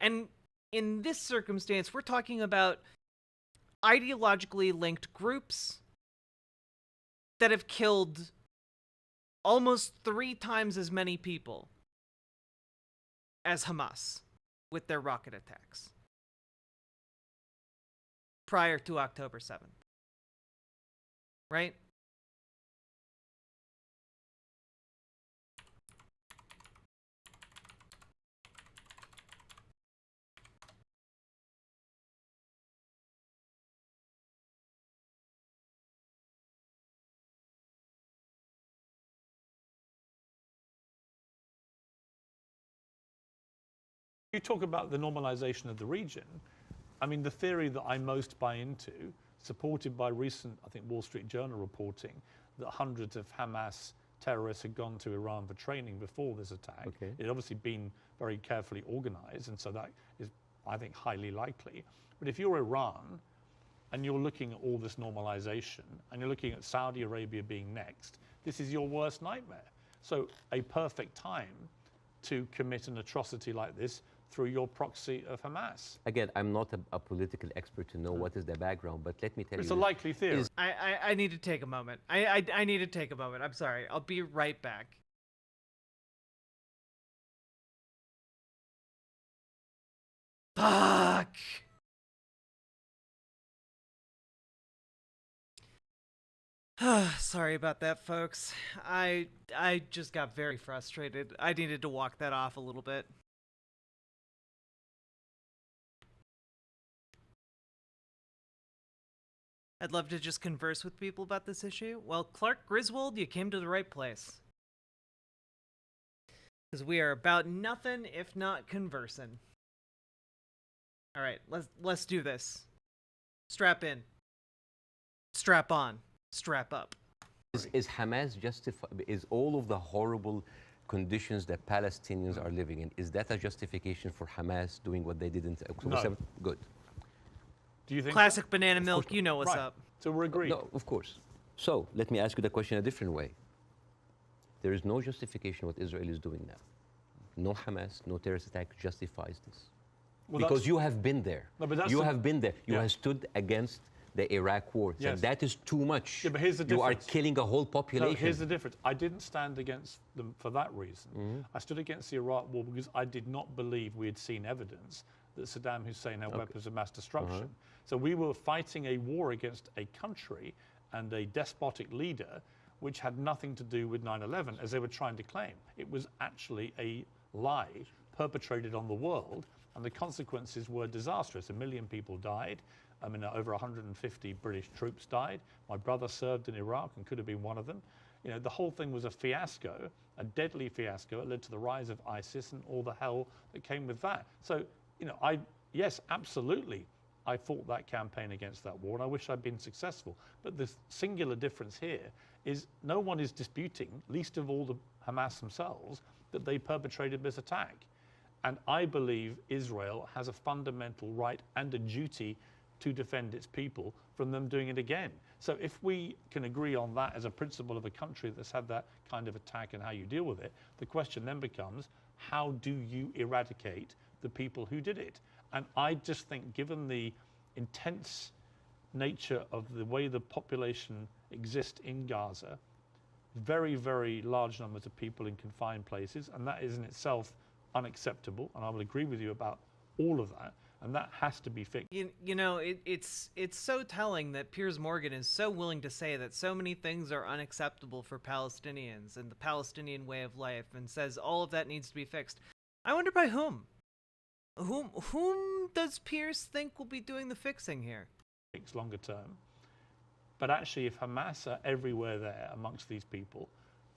And in this circumstance, we're talking about ideologically linked groups that have killed almost 3 times as many people as Hamas with their rocket attacks prior to October 7th. Right? You talk about the normalization of the region. I mean, the theory that I most buy into, supported by recent, I think, Wall Street Journal reporting, that hundreds of Hamas terrorists had gone to Iran for training before this attack. Okay. It had obviously been very carefully organized, and so that is, I think, highly likely. But if you're Iran, and you're looking at all this normalization, and you're looking at Saudi Arabia being next, this is your worst nightmare. So a perfect time to commit an atrocity like this through your proxy of Hamas. Again, I'm not a political expert to know what is the background, but let me tell you. It's a likely theory. I need to take a moment. I need to take a moment. I'm sorry. I'll be right back. Fuck! Sorry about that, folks. I just got very frustrated. I needed to walk that off a little bit. I'd love to just converse with people about this issue. Well, Clark Griswold, you came to the right place. Because we are about nothing if not conversing. All right, let's do this. Strap in. Strap on. Strap up. Is Hamas justified? Is all of the horrible conditions that Palestinians are living in, is that a justification for Hamas doing what they did in October 7th? Good. Do you think Classic banana milk, you know what's right. up. So we're agreed. No, of course. So let me ask you the question a different way. There is no justification what Israel is doing now. No Hamas, no terrorist attack justifies this. Well, because you have been there. No, but that's you have been there. You have stood against the Iraq war. Yes. So that is too much. Yeah, but here's the you difference. are killing a whole population. No, here's the difference. I didn't stand against them for that reason. I stood against the Iraq war because I did not believe we had seen evidence that Saddam Hussein had weapons of mass destruction. So we were fighting a war against a country and a despotic leader which had nothing to do with 9/11, as they were trying to claim. It was actually a lie perpetrated on the world, and the consequences were disastrous. 1 million people died. I mean, over 150 British troops died. My brother served in Iraq and could have been one of them. You know, the whole thing was a fiasco, a deadly fiasco. It led to the rise of ISIS and all the hell that came with that. So, you know, yes, absolutely, I fought that campaign against that war, and I wish I'd been successful. But the singular difference here is no one is disputing, least of all the Hamas themselves, that they perpetrated this attack. And I believe Israel has a fundamental right and a duty to defend its people from them doing it again. So if we can agree on that as a principle of a country that's had that kind of attack and how you deal with it, the question then becomes, how do you eradicate the people who did it? And I just think, given the intense nature of the way the population exists in Gaza, very, very large numbers of people in confined places, and that is in itself unacceptable, and I will agree with you about all of that, and that has to be fixed. You know, it's so telling that Piers Morgan is so willing to say that so many things are unacceptable for Palestinians and the Palestinian way of life, and says all of that needs to be fixed. I wonder by whom? Whom does Piers think will be doing the fixing here? Longer term. But actually, if Hamas are everywhere there amongst these people,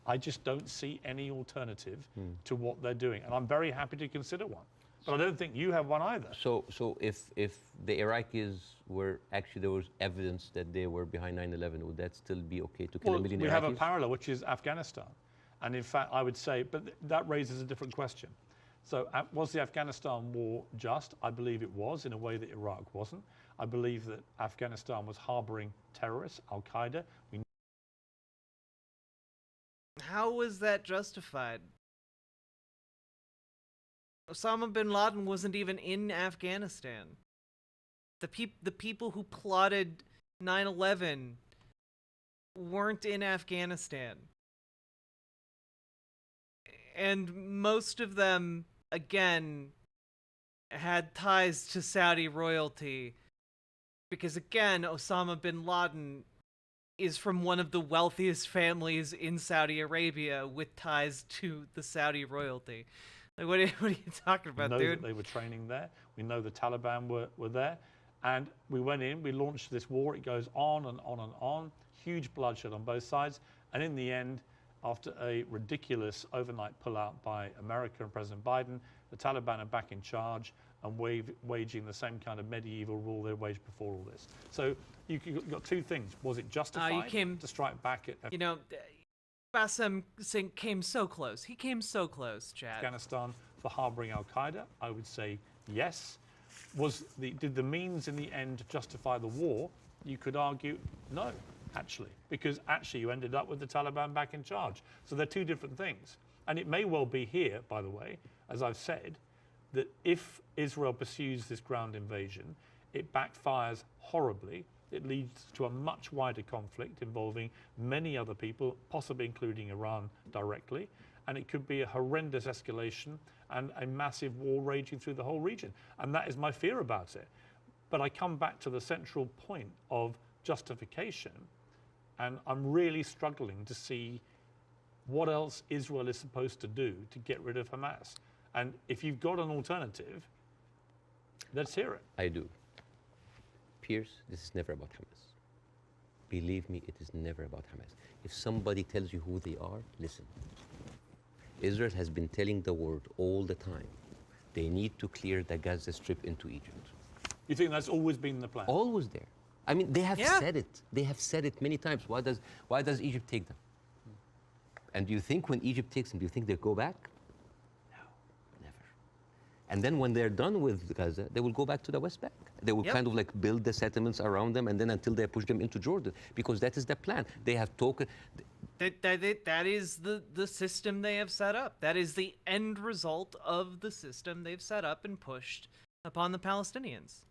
I just don't see any alternative to what they're doing. And I'm very happy to consider one. But I don't think you have one either. So if the Iraqis were actually, there was evidence that they were behind 9/11, would that still be okay to kill a million Iraqis? We have a parallel, which is Afghanistan. And in fact, I would say, but that raises a different question. So was the Afghanistan war just? I believe it was, in a way that Iraq wasn't. I believe that Afghanistan was harboring terrorists, Al-Qaeda. How was that justified? Osama bin Laden wasn't even in Afghanistan. The people who plotted 9/11 weren't in Afghanistan. And most of them, again, had ties to Saudi royalty. Because again, Osama bin Laden is from one of the wealthiest families in Saudi Arabia with ties to the Saudi royalty. Like, what are you talking about, we know dude? that they were training there. We know the Taliban were there. And we went in, we launched this war. It goes on and on and on. Huge bloodshed on both sides. And in the end, after a ridiculous overnight pullout by America and President Biden, the Taliban are back in charge and waging the same kind of medieval rule they waged before all this. So you got two things. Was it justified to strike back at... You know, Bassem came so close. He came so close, Chad. Afghanistan for harboring al-Qaeda? I would say yes. Did the means in the end justify the war? You could argue no, actually, because actually you ended up with the Taliban back in charge. So they're two different things. And it may well be here, by the way, as I've said, that if Israel pursues this ground invasion, it backfires horribly. It leads to a much wider conflict involving many other people, possibly including Iran directly. And it could be a horrendous escalation and a massive war raging through the whole region. And that is my fear about it. But I come back to the central point of justification, and I'm really struggling to see what else Israel is supposed to do to get rid of Hamas. And if you've got an alternative, let's hear it. I do. Piers, this is never about Hamas. Believe me, it is never about Hamas. If somebody tells you who they are, listen. Israel has been telling the world all the time, they need to clear the Gaza Strip into Egypt. You think that's always been the plan? Always there. I mean, they have said it. They have said it many times. Why does Egypt take them? And do you think when Egypt takes them, do you think they'll go back? No, never. And then when they're done with Gaza, they will go back to the West Bank. They will kind of like build the settlements around them, and then until they push them into Jordan, because that is the plan. They have token. That is the system they have set up. That is the end result of the system they've set up and pushed upon the Palestinians.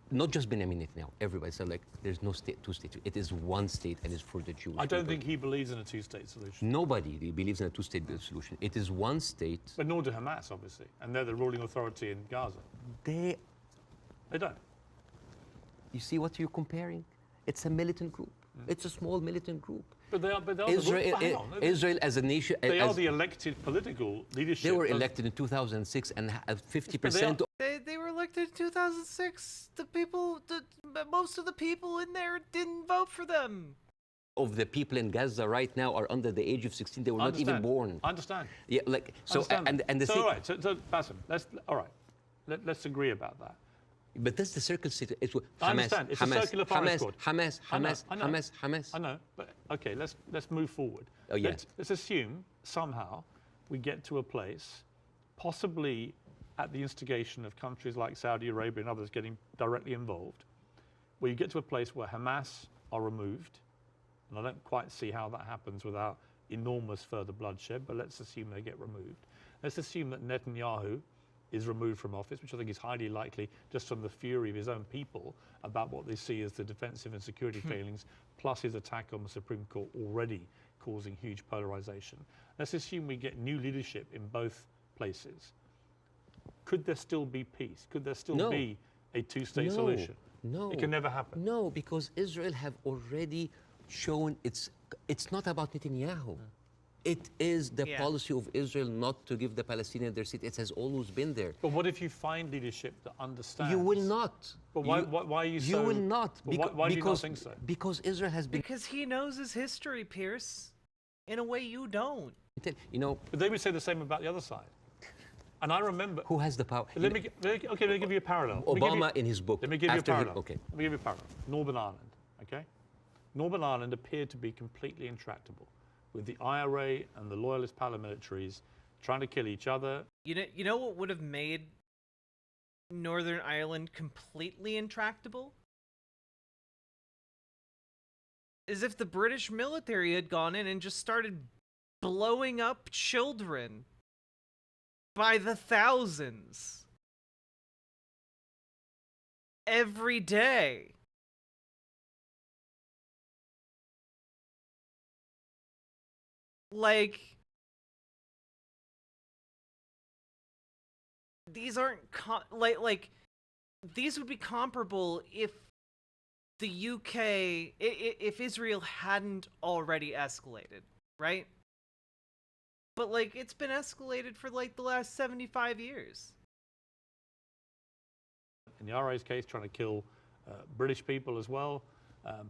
Not just Benjamin Netanyahu, everybody said like there's no state, two states. It is one state and it's for the Jewish I don't people. think he believes in a two-state solution. Nobody believes in a two-state solution. It is one state. But nor do Hamas, obviously, and they're the ruling authority in Gaza. They don't. You see what you're comparing? It's a militant group. It's a small militant group. But they are Israel as a nation. They are the elected political leadership. They were elected in 2006 and 50%. They were elected in 2006. Most of the people in there didn't vote for them. Of the people in Gaza right now are under the age of 16. They were not even born. I understand. Yeah, like so. And the thing. All right. So Bassem, let's agree about that. But that's the circle city. It's I understand. It's a circular firing squad. Hamas. I know. But okay, let's move forward. Oh yeah. Let's assume somehow we get to a place, possibly at the instigation of countries like Saudi Arabia and others getting directly involved, where you get to a place where Hamas are removed, and I don't quite see how that happens without enormous further bloodshed, but let's assume they get removed. Let's assume that Netanyahu is removed from office, which I think is highly likely just from the fury of his own people about what they see as the defensive and security failings, plus his attack on the Supreme Court already causing huge polarization. Let's assume we get new leadership in both places. Could there still be peace? Could there still be a two-state solution? No. It can never happen. No, because Israel have already shown it's not about Netanyahu. It is the policy of Israel not to give the Palestinians their seat. It has always been there. But what if you find leadership that understands? You will not. But why are you so... You will not. Why do you not think so? Because Israel has been... Because he knows his history, Piers. In a way you don't. You know... But they would say the same about the other side. And I remember... Who has the power? Let me give you a parallel. Obama in his book... Let me give you a parallel. Okay. Let me give you a parallel. Northern Ireland, okay? Northern Ireland appeared to be completely intractable, with the IRA and the loyalist paramilitaries trying to kill each other. You know what would have made Northern Ireland completely intractable? Is if the British military had gone in and just started blowing up children by the thousands every day. Like, these aren't like these would be comparable if the UK, if Israel hadn't already escalated, right? But like, it's been escalated for like the last 75 years. In the IRA's case, trying to kill British people as well,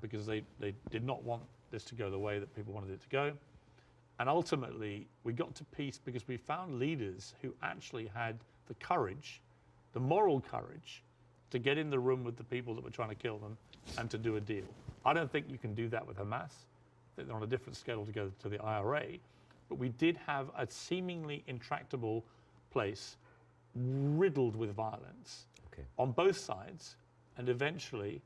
because they did not want this to go the way that people wanted it to go. And ultimately, we got to peace because we found leaders who actually had the courage, the moral courage, to get in the room with the people that were trying to kill them and to do a deal. I don't think you can do that with Hamas. They're on a different scale altogether to the IRA. But we did have a seemingly intractable place riddled with violence on both sides. And eventually,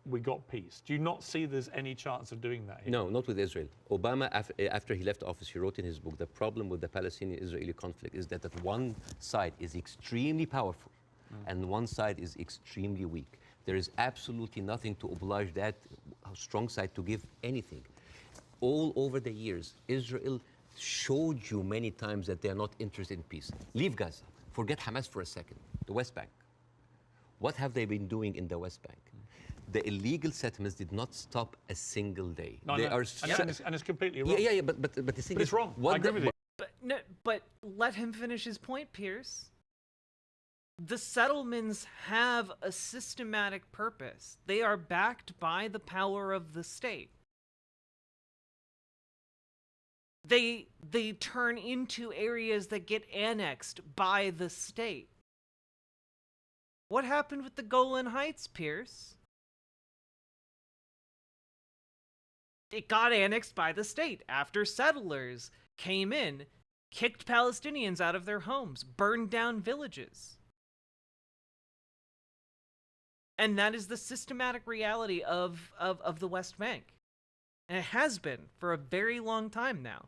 we got peace. Do you not see there's any chance of doing that here? No, not with Israel. Obama, after he left office, he wrote in his book, the problem with the Palestinian-Israeli conflict is that one side is extremely powerful and one side is extremely weak. There is absolutely nothing to oblige that strong side to give anything. All over the years, Israel showed you many times that they are not interested in peace. Leave Gaza. Forget Hamas for a second. The West Bank. What have they been doing in the West Bank? The illegal settlements did not stop a single day. No, they no. Are and it's completely wrong. yeah, but the thing But is it's wrong. I agree with you. But let him finish his point, Piers. The settlements have a systematic purpose. They are backed by the power of the state. They turn into areas that get annexed by the state. What happened with the Golan Heights, Piers? It got annexed by the state after settlers came in, kicked Palestinians out of their homes, burned down villages. And that is the systematic reality of the West Bank. And it has been for a very long time now.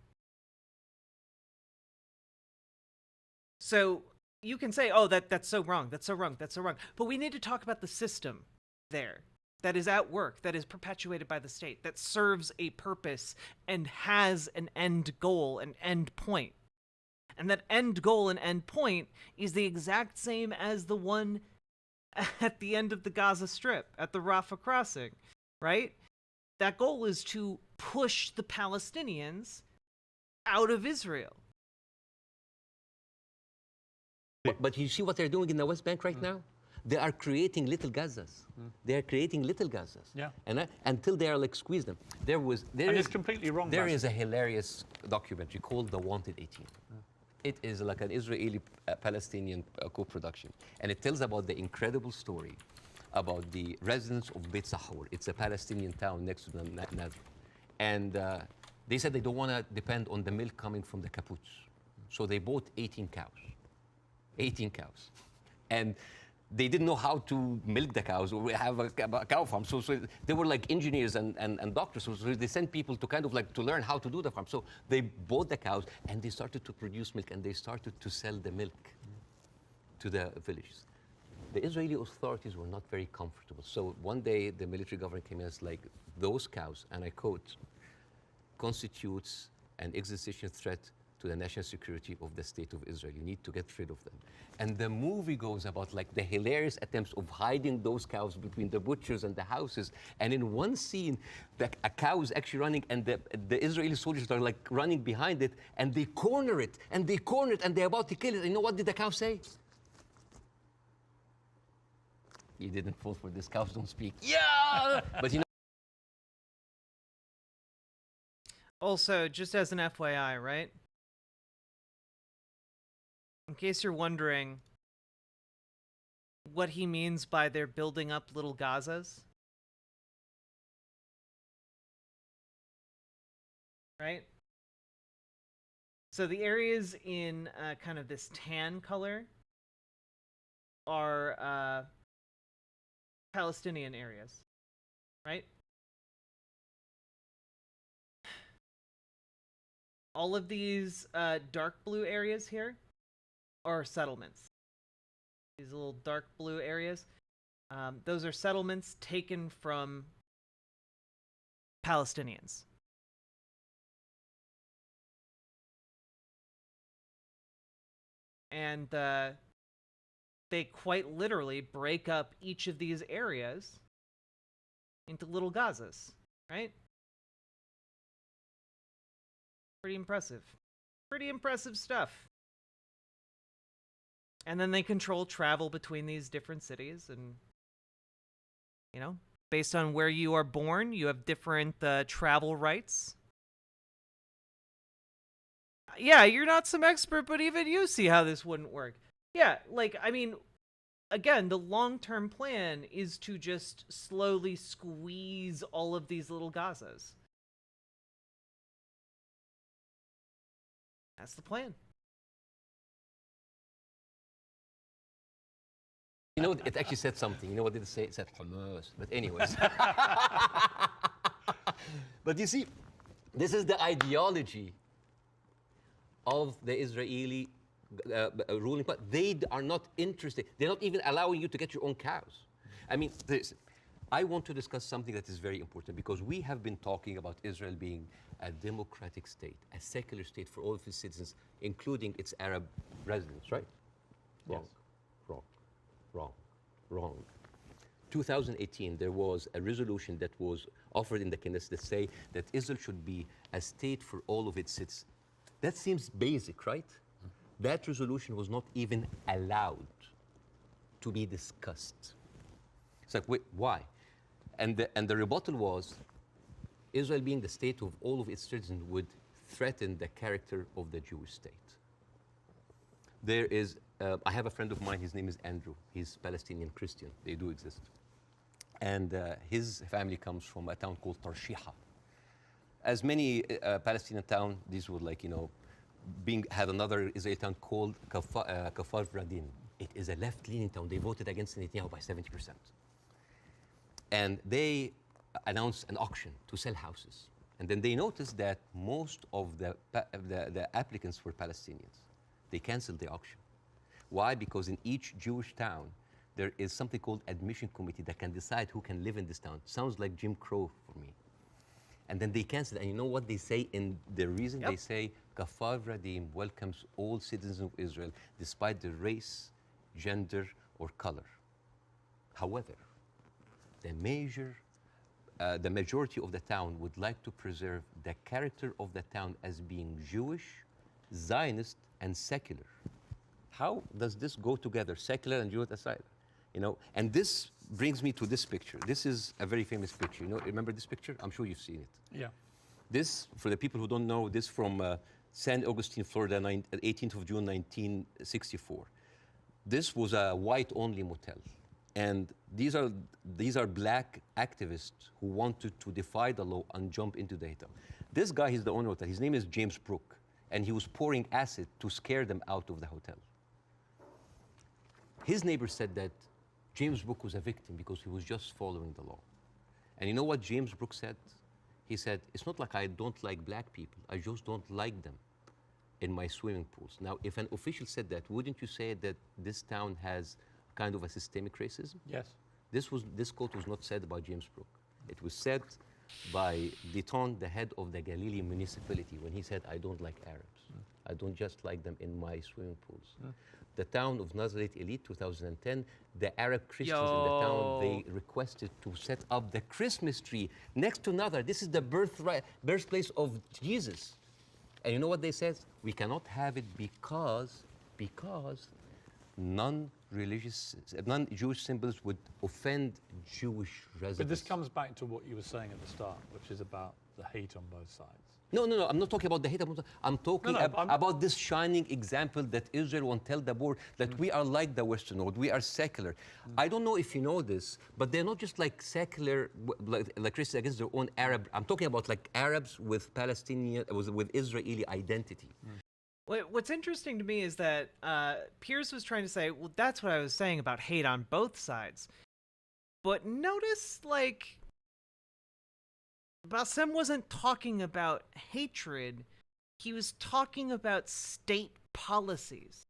So you can say, oh, that's so wrong, that's so wrong, that's so wrong. But we need to talk about the system there that is at work, that is perpetuated by the state, that serves a purpose and has an end goal, an end point. And that end goal and end point is the exact same as the one at the end of the Gaza Strip, at the Rafah crossing, right? That goal is to push the Palestinians out of Israel. But you see what they're doing in the West Bank right now? They are creating little Gazas. They are creating little Gazas. Yeah. And until they are like squeeze them. It's completely wrong. There Bassem. is a hilarious documentary called The Wanted 18. It is like an Israeli-Palestinian co-production. And it tells about the incredible story about the residents of Beit Sahur. It's a Palestinian town next to the Nazareth. And they said they don't want to depend on the milk coming from the kibbutz. So they bought 18 cows. 18 cows. And they didn't know how to milk the cows or have a cow farm. So they were like engineers and doctors. So they sent people to kind of like to learn how to do the farm. So they bought the cows and they started to produce milk and they started to sell the milk to the villages. The Israeli authorities were not very comfortable. So one day the military government came in and was like, those cows, and I quote, constitutes an existential threat to the national security of the state of Israel. You need to get rid of them. And the movie goes about like the hilarious attempts of hiding those cows between the butchers and the houses. And in one scene, a cow is actually running and the Israeli soldiers are like running behind it and they corner it and they corner it and they're about to kill it. And you know what did the cow say? You didn't fall for this, cows don't speak. Yeah! But you know. Also, just as an FYI, right? In case you're wondering what he means by they're building up little Gazas, right? So the areas in kind of this tan color are Palestinian areas, right? All of these dark blue areas here are settlements. These little dark blue areas, those are settlements taken from Palestinians. And they quite literally break up each of these areas into little Gazas, right? Pretty impressive. Pretty impressive stuff. And then they control travel between these different cities. And, you know, based on where you are born, you have different travel rights. yeah, you're not some expert, but even you see how this wouldn't work. Yeah, like, I mean, again, the long-term plan is to just slowly squeeze all of these little Gazas. That's the plan. You know, it actually said something. You know what did it say? It said Hamas. But anyways. But you see, this is the ideology of the Israeli ruling party. They are not interested. They're not even allowing you to get your own cows. I mean, I want to discuss something that is very important because we have been talking about Israel being a democratic state, a secular state for all of its citizens, including its Arab residents, right? Wrong, Yes. wrong, wrong, wrong. 2018, there was a resolution that was offered in the Knesset that say that Israel should be a state for all of its citizens. That seems basic, right? That resolution was not even allowed to be discussed. It's like, wait, why? And the rebuttal was, Israel being the state of all of its citizens would threaten the character of the Jewish state. There is, I have a friend of mine, his name is Andrew. He's Palestinian Christian, they do exist. And his family comes from a town called Tarshiha. As many Palestinian towns, these were like, you know, had another Israeli town called Kafar Vradim. It is a left-leaning town. They voted against Netanyahu by 70%. And they announced an auction to sell houses. And then they noticed that most of the applicants were Palestinians. They canceled the auction. Why? Because in each Jewish town, there is something called admission committee that can decide who can live in this town. Sounds like Jim Crow for me. And then they canceled. And you know what they say in the reason? Yep. They say, Kafar Vradim welcomes all citizens of Israel despite their race, gender, or color. However, the majority of the town would like to preserve the character of the town as being Jewish, Zionist, and secular. How does this go together, secular and Jewish aside? You know, and this brings me to this picture. This is a very famous picture. You know, remember this picture? I'm sure you've seen it. Yeah. This, for the people who don't know, this from San Augustine, Florida, 18th of June, 1964. This was a white-only motel. And these are black activists who wanted to defy the law and jump into the hotel. This guy, he's the owner of the hotel. His name is James Brooke. And he was pouring acid to scare them out of the hotel. His neighbor said that James Brooke was a victim because he was just following the law. And you know what James Brooke said? He said, it's not like I don't like black people. I just don't like them in my swimming pools. Now, if an official said that, wouldn't you say that this town has kind of a systemic racism? Yes. This quote was not said by James Brooke. It was said by Deton, the head of the Galilee municipality, when he said, I don't like Arabs. I don't just like them in my swimming pools. The town of Nazareth Elite, 2010, the Arab Christians in the town, they requested to set up the Christmas tree next to Nazareth. This is the birthplace of Jesus. And you know what they said? We cannot have it because non-Jewish symbols would offend Jewish residents. But this comes back to what you were saying at the start, which is about the hate on both sides. No, I'm not talking about the hate. I'm talking about this shining example that Israel won't tell the world that we are like the Western world. We are secular. I don't know if you know this, but they're not just like secular, like Christians against their own Arab. I'm talking about like Arabs with Palestinian, with Israeli identity. What's interesting to me is that Piers was trying to say, well, that's what I was saying about hate on both sides. But notice, like, Bassem wasn't talking about hatred. He was talking about state policies.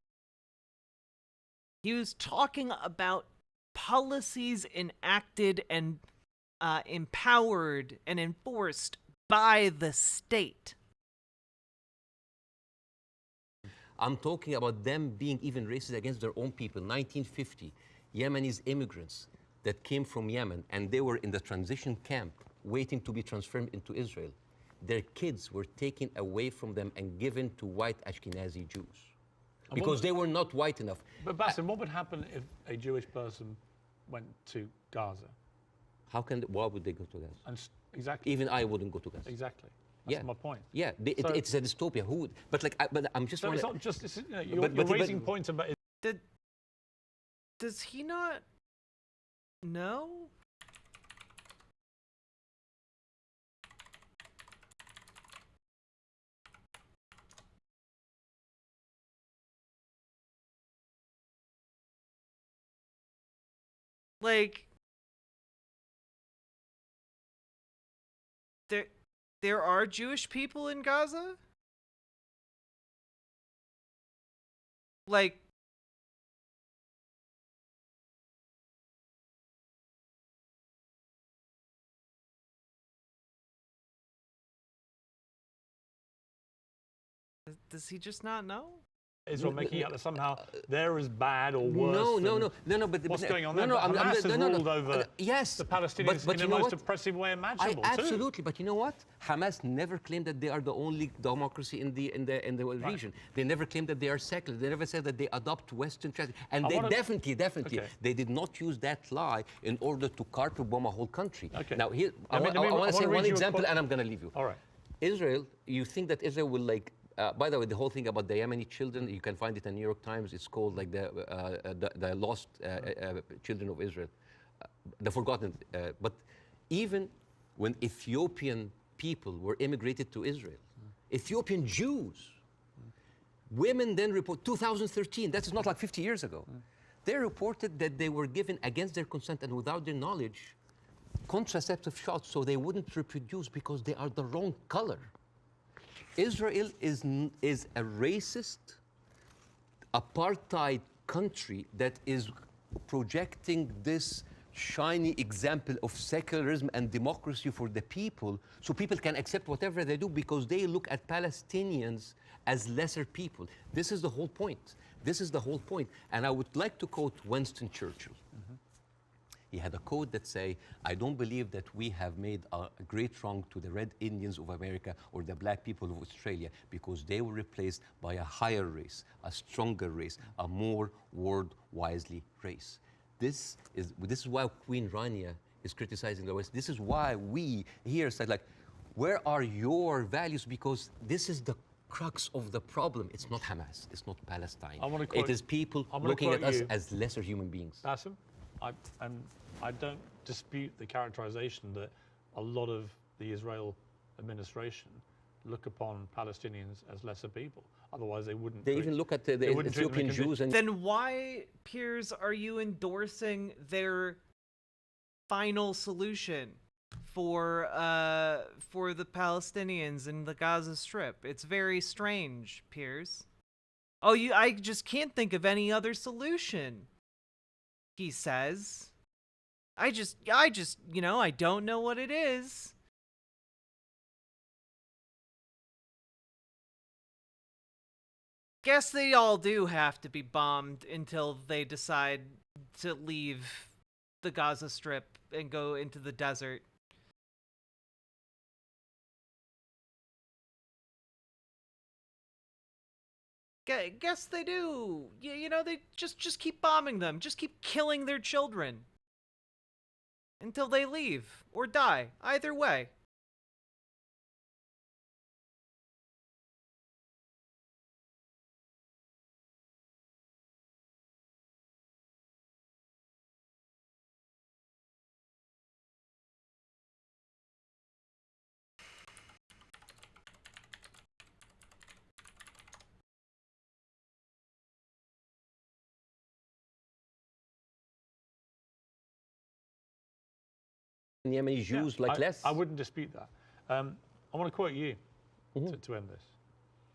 He was talking about policies enacted and empowered and enforced by the state. I'm talking about them being even racist against their own people. 1950, Yemenis immigrants that came from Yemen, and they were in the transition camp waiting to be transferred into Israel. Their kids were taken away from them and given to white Ashkenazi Jews because they were not white enough. But Bassem, what would happen if a Jewish person went to Gaza? Why would they go to Gaza? And exactly. Even I wouldn't go to Gaza. Exactly. That's my point. Yeah, So- it's a dystopia. Who? But like, but I'm just. So it's wanna- not just, it's, you're but- raising points about Does he not know? Like, there are Jewish people in Gaza? Like, does he just not know? Israel making out that somehow they're as bad or worse No. But what's going on no, there? no, But I'm- Hamas has ruled over yes, the Palestinians but in you the know most what? oppressive way imaginable, too. Absolutely, but you know what? Hamas never claimed that they are the only democracy in the region. They never claimed that they are secular. They never said that they adopt Western tradition. And they definitely, Okay. they did not use that lie in order to carpet bomb a whole country. Okay. Now, here, I Let me- want I to say wanna read one you a example, quote. and I'm going to leave you. All right. Israel, you think that Israel will like, by the way, the whole thing about the Yemeni children, you can find it in New York Times. It's called like the lost children of Israel, the forgotten. But even when Ethiopian people were immigrated to Israel, Ethiopian Jews, women then report 2013. That is not like 50 years ago. They reported that they were given against their consent and without their knowledge contraceptive shots so they wouldn't reproduce because they are the wrong color. Israel is a racist, apartheid country that is projecting this shiny example of secularism and democracy for the people so people can accept whatever they do because they look at Palestinians as lesser people. This is the whole point. This is the whole point. And I would like to quote Winston Churchill. He had a quote that say, I don't believe that we have made a great wrong to the Red Indians of America or the black people of Australia because they were replaced by a higher race, a stronger race, a more world-wisely race. This is why Queen Rania is criticizing the West. This is why we here said, like, where are your values? Because this is the crux of the problem. It's not Hamas. It's not Palestine. It is people looking at us as lesser human beings. Bassem, I don't dispute the characterization that a lot of the Israel administration look upon Palestinians as lesser people. Otherwise, they wouldn't. They even look at the Ethiopian Jews and Then why, Piers, are you endorsing their final solution for the Palestinians in the Gaza Strip? It's very strange, Piers. Oh, I just can't think of any other solution, he says. I just, I don't know what it is. Guess they all do have to be bombed until they decide to leave the Gaza Strip and go into the desert. Guess they do. They just keep bombing them. Just keep killing their children. Until they leave. Or die. Either way. Yemeni Jews like less. I wouldn't dispute that. I want to quote you to end this.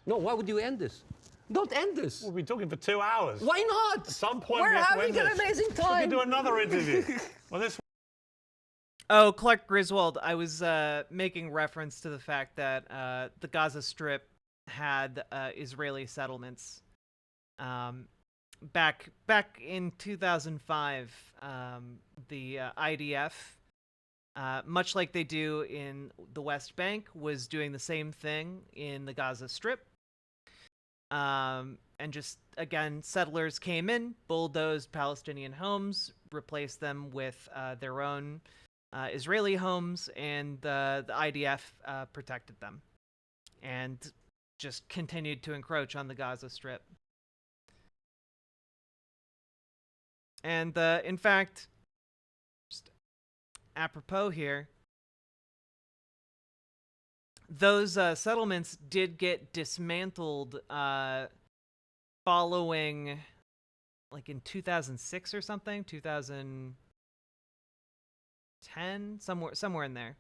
No, why would you end this? Don't end this. We'll be talking for 2 hours. Why not? At some point, We're we have to having end an this. amazing We time. can do another interview. Well, this. Oh, Clark Griswold, I was making reference to the fact that the Gaza Strip had Israeli settlements. Back in 2005, the IDF, much like they do in the West Bank, was doing the same thing in the Gaza Strip. And just, again, settlers came in, bulldozed Palestinian homes, replaced them with their own Israeli homes, and the IDF protected them. and just continued to encroach on the Gaza Strip. And in fact, just apropos here, those settlements did get dismantled following, like in 2006 or something, 2010, somewhere in there.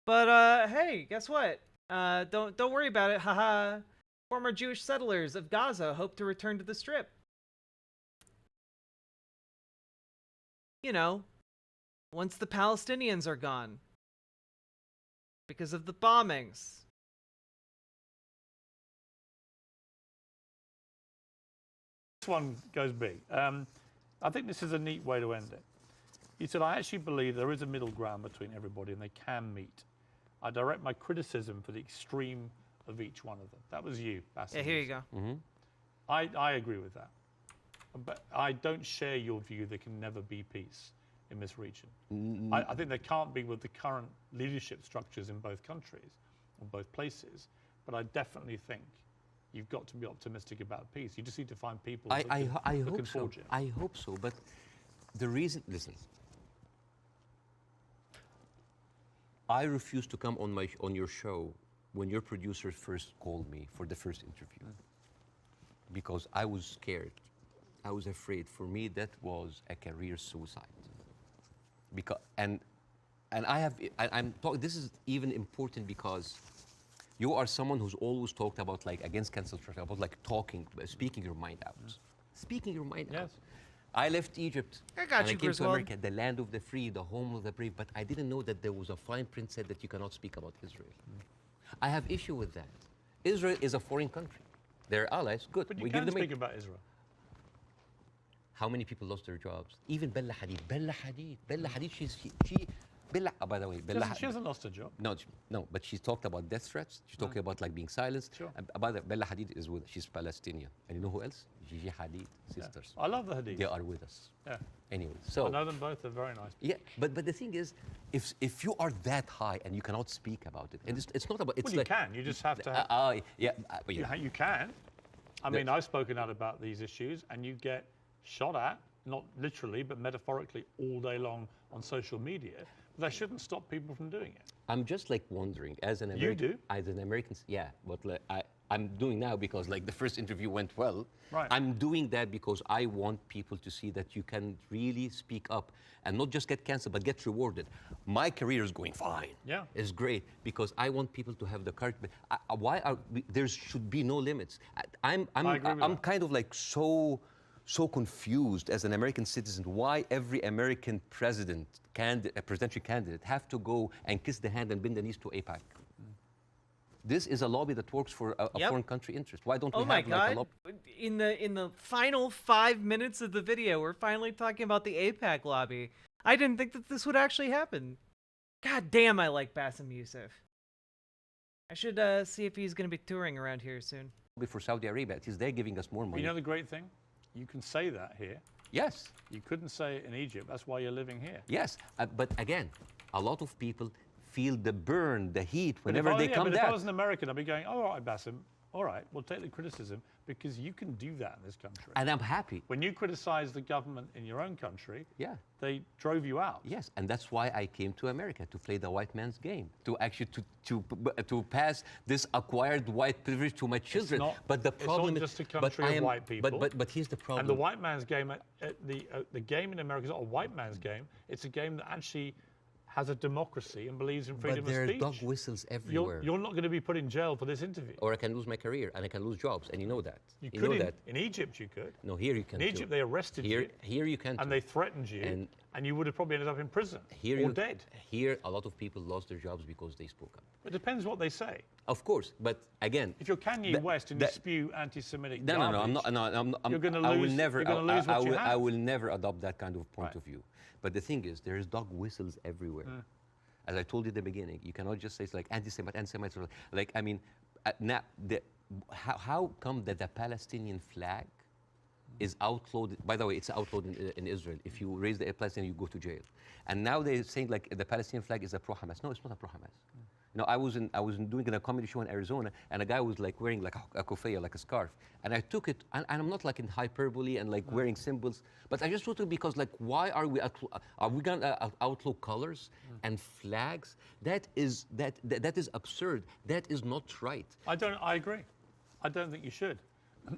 But hey, guess what? Don't worry about it. Haha. Former Jewish settlers of Gaza hope to return to the Strip. You know, once the Palestinians are gone because of the bombings. This one goes big. I think this is a neat way to end it. He said, I actually believe there is a middle ground between everybody and they can meet. I direct my criticism for the extreme of each one of them. That was you, Bassem. Yeah, here you go. Mm-hmm. I agree with that. But I don't share your view there can never be peace in this region. I think there can't be with the current leadership structures in both countries, or both places. But I definitely think you've got to be optimistic about peace. You just need to find people I that hope can so. forge it. I hope so. But the reason, listen, I refused to come on your show when your producer first called me for the first interview because I was scared. I was afraid. For me, that was a career suicide. Because I'm talking. This is even important because you are someone who's always talked about like against cancel culture, about like speaking your mind out, speaking your mind out. I left Egypt I got and you, I came to Griswold. America, the land of the free, the home of the brave. But I didn't know that there was a fine print said that you cannot speak about Israel. I have issue with that. Israel is a foreign country. They're allies. Good. But you we can give them speak aid. about Israel. How many people lost their jobs? Even Bella Hadid. Bella Hadid, by the way, She hasn't lost her job. No, but she's talked about death threats. She's talking about like being silenced. Sure. By the way, Bella Hadid she's Palestinian. And you know who else? Gigi Hadid, sisters. I love the Hadith. They are with us. Yeah. Anyway, I so know them both. They're very nice. yeah, but the thing is, if you are that high and you cannot speak about it, and it's not about it's Well, you like can. You just have to. You can. I mean, I've spoken out about these issues, and you get shot at, not literally, but metaphorically, all day long on social media. But that shouldn't stop people from doing it. I'm just like wondering, as an You American, do? as an American, yeah, but like, I'm doing now because like the first interview went well. Right. I'm doing that because I want people to see that you can really speak up and not just get canceled, but get rewarded. My career is going fine. Yeah. It's great because I want people to have the courage. There should be no limits. I agree with I'm that. kind of like so confused as an American citizen why every American presidential candidate have to go and kiss the hand and bend the knees to AIPAC. This is a lobby that works for a foreign country interest. Why don't we Oh my have like a god. lobby? In the final 5 minutes of the video, we're finally talking about the AIPAC lobby. I didn't think that this would actually happen. God damn, I like Bassem Youssef. I should see if he's going to be touring around here soon. For Saudi Arabia, it is they're giving us more money. You know the great thing? You can say that here. Yes, You couldn't say it in Egypt. That's why you're living here. yes. But again, a lot of people feel the burn, the heat But whenever they come but if I down. was an American, I'd be going, all right, Bassem, all right, we'll take the criticism because you can do that in this country. And I'm happy. When you criticize the government in your own country, Yeah. they drove you out. Yes, and that's why I came to America, to play the white man's game, to actually to pass this acquired white privilege to my children. But the problem it's not is, just a country of white people. But here's the problem. And the white man's game, the game in America is not a white man's game. It's a game that actually has a democracy and believes in freedom But there of are speech. dog whistles everywhere. You're not going to be put in jail for this interview. Or I can lose my career and I can lose jobs, and you know that. You know could that. in Egypt, you could. No, here you can. In Egypt, they arrested you. Here you can. And they threatened you, and you would have probably ended up in prison or dead. Here, a lot of people lost their jobs because they spoke up. It depends what they say. Of course, but again, If you're Kanye West and you spew anti-Semitic no, garbage, I'm not. No, I'm, you're going to I will lose. never. You're going to lose what you I have. will never adopt that kind of point Right. of view. But the thing is, there is dog whistles everywhere. As I told you at the beginning, you cannot just say it's like anti-Semite. Like I mean, now how come that the Palestinian flag is outlawed? By the way, it's outlawed in Israel. If you raise the Palestinian, you go to jail. And now they're saying like the Palestinian flag is a pro-Hamas. No, it's not a pro-Hamas. You know, I was doing a comedy show in Arizona, and a guy was like wearing like a kufaya, like a scarf, and I took it, and I'm not like in hyperbole and like wearing symbols, but I just took it because like, why are we gonna outlaw colors and flags? That is absurd. That is not right. I agree. I don't think you should,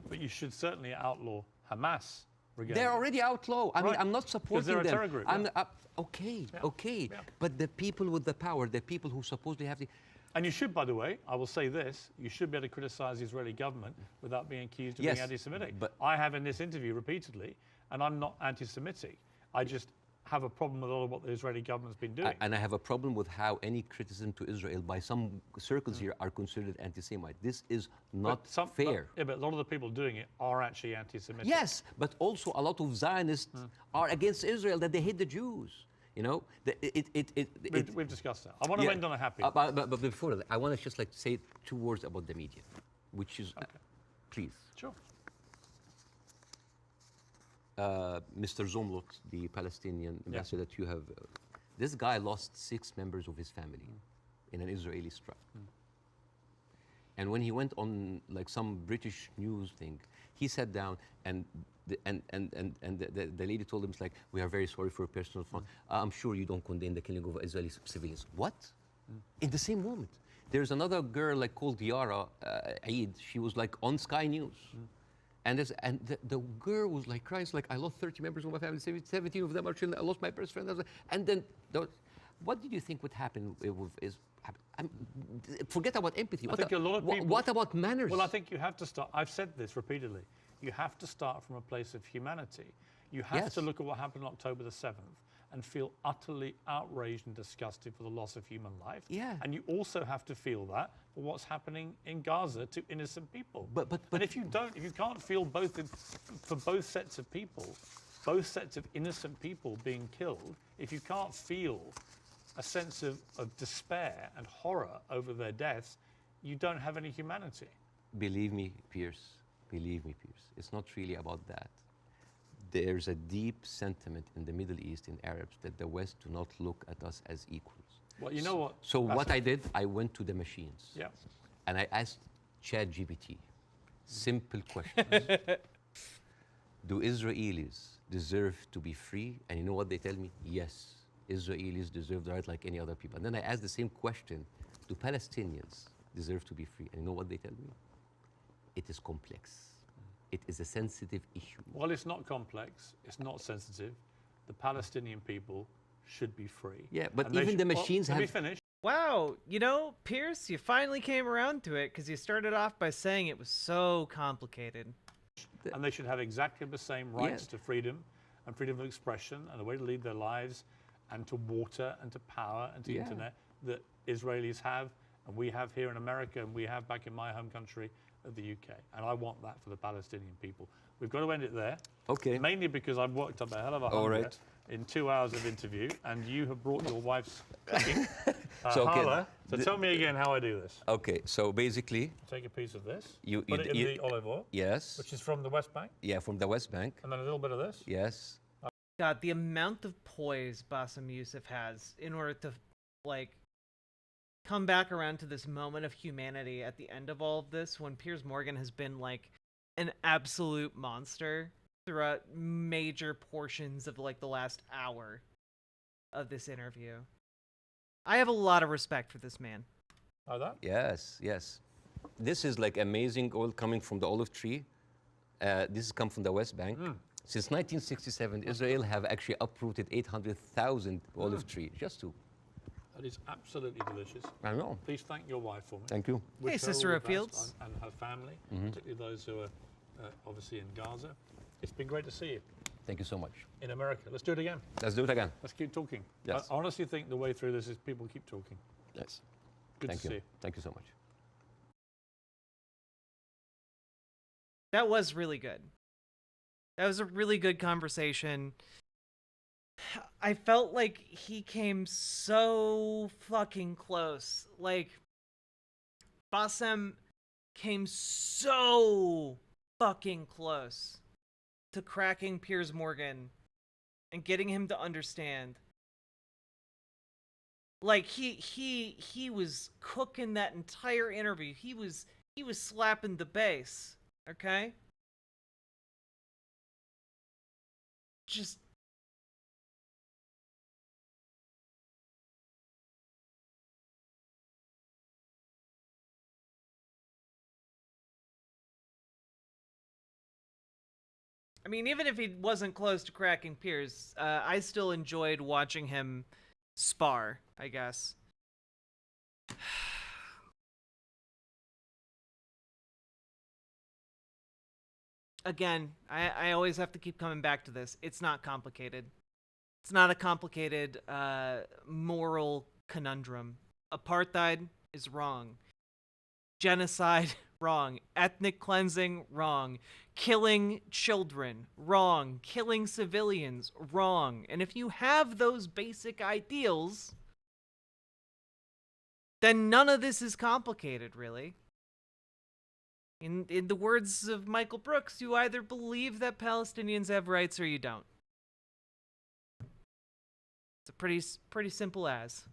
but you should certainly outlaw Hamas. They're already outlaw. I mean, Right. I'm not supporting they're a them. terror group, I'm yeah. okay, Yeah. okay. Yeah. But the people with the power, the people who supposedly have the, And you should, by the way, I will say this, you should be able to criticize the Israeli government without being accused of Yes, being anti-Semitic. but- I have in this interview repeatedly, and I'm not anti-Semitic. I just have a problem with all of what the Israeli government's been doing. and I have a problem with how any criticism to Israel by some circles here are considered anti-Semite. This is not fair. But a lot of the people doing it are actually anti-Semitic. Yes, but also a lot of Zionists are against Israel, that they hate the Jews. You know, We've discussed that. I want to end on a happy. but before that, I want to just like say 2 words about the media, which is, please. Sure. Mr. Zomlot, the Palestinian ambassador that you have, this guy lost 6 members of his family in an Israeli strike. And when he went on like some British news thing, he sat down and the lady told him, it's like, we are very sorry for your personal fund. I'm sure you don't condemn the killing of Israeli civilians. What? In the same moment. There's another girl like called Yara Eid. She was like on Sky News. And the girl was like crying, like, I lost 30 members of my family, 17 of them are children, I lost my best friend. And then, what did you think would happen forget about empathy. I think a lot of people... What about manners? Well, I think you have to start... I've said this repeatedly. You have to start from a place of humanity. You have to look at what happened on October the 7th and feel utterly outraged and disgusted for the loss of human life. Yeah. And you also have to feel that for what's happening in Gaza to innocent people. But and if you can't feel both for both sets of people, both sets of innocent people being killed, if you can't feel a sense of despair and horror over their deaths, you don't have any humanity. Believe me, Piers, it's not really about that. There's a deep sentiment in the Middle East, in Arabs, that the West do not look at us as equals. Well, you know what? So what I did, I went to the machines. Yeah. And I asked ChatGPT simple questions. Do Israelis deserve to be free? And you know what they tell me? Yes, Israelis deserve the right like any other people. And then I asked the same question, do Palestinians deserve to be free? And you know what they tell me? It is complex. It is a sensitive issue. Well, it's not complex. It's not sensitive. The Palestinian people should be free. Yeah, but And even the machines Let me have... finish. Wow, you know, Pierce, you finally came around to it because you started off by saying it was so complicated. And they should have exactly the same rights to freedom and freedom of expression and a way to lead their lives and to water and to power and to internet that Israelis have and we have here in America and we have back in my home country of the UK. And I want that for the Palestinian people. We've got to end it there. Okay. Mainly because I've worked up a hell of a hunger in 2 hours of interview and you have brought your wife's cooking. So tell me again how I do this. Okay, so basically... Take a piece of this, You put it in the olive oil, Yes. which is from the West Bank, Yeah, from the West Bank. and then a little bit of this. Yes. God, the amount of poise Bassem Youssef has in order to, like, come back around to this moment of humanity at the end of all of this when Piers Morgan has been, like, an absolute monster throughout major portions of, like, the last hour of this interview. I have a lot of respect for this man. Like that? Yes, yes. This is like amazing oil coming from the olive tree. This has come from the West Bank. Since 1967, Israel have actually uprooted 800,000 olive trees, just two. That is absolutely delicious. I know. Please thank your wife for me. Thank you. Wish her Sister all the O'Fields. best and her family, particularly those who are obviously in Gaza. It's been great to see you Thank you so much. in America. Let's do it again. Let's do it again. Let's keep talking. Yes. I honestly think the way through this is people keep talking. Yes. Good Thank to you. see you. Thank you so much. That was really good. That was a really good conversation. I felt like he came so fucking close. Like, Bassem came so fucking close to cracking Piers Morgan and getting him to understand Like he was cooking that entire interview. He was slapping the bass. Okay? Just I mean, even if he wasn't close to cracking Piers, I still enjoyed watching him spar, I guess. Again, I always have to keep coming back to this. It's not complicated. It's not a complicated moral conundrum. Apartheid is wrong. Genocide, wrong. Ethnic cleansing, wrong. Killing children, wrong. Killing civilians, wrong. And if you have those basic ideals, then none of this is complicated, really. In the words of Michael Brooks, you either believe that Palestinians have rights or you don't. It's a pretty simple as.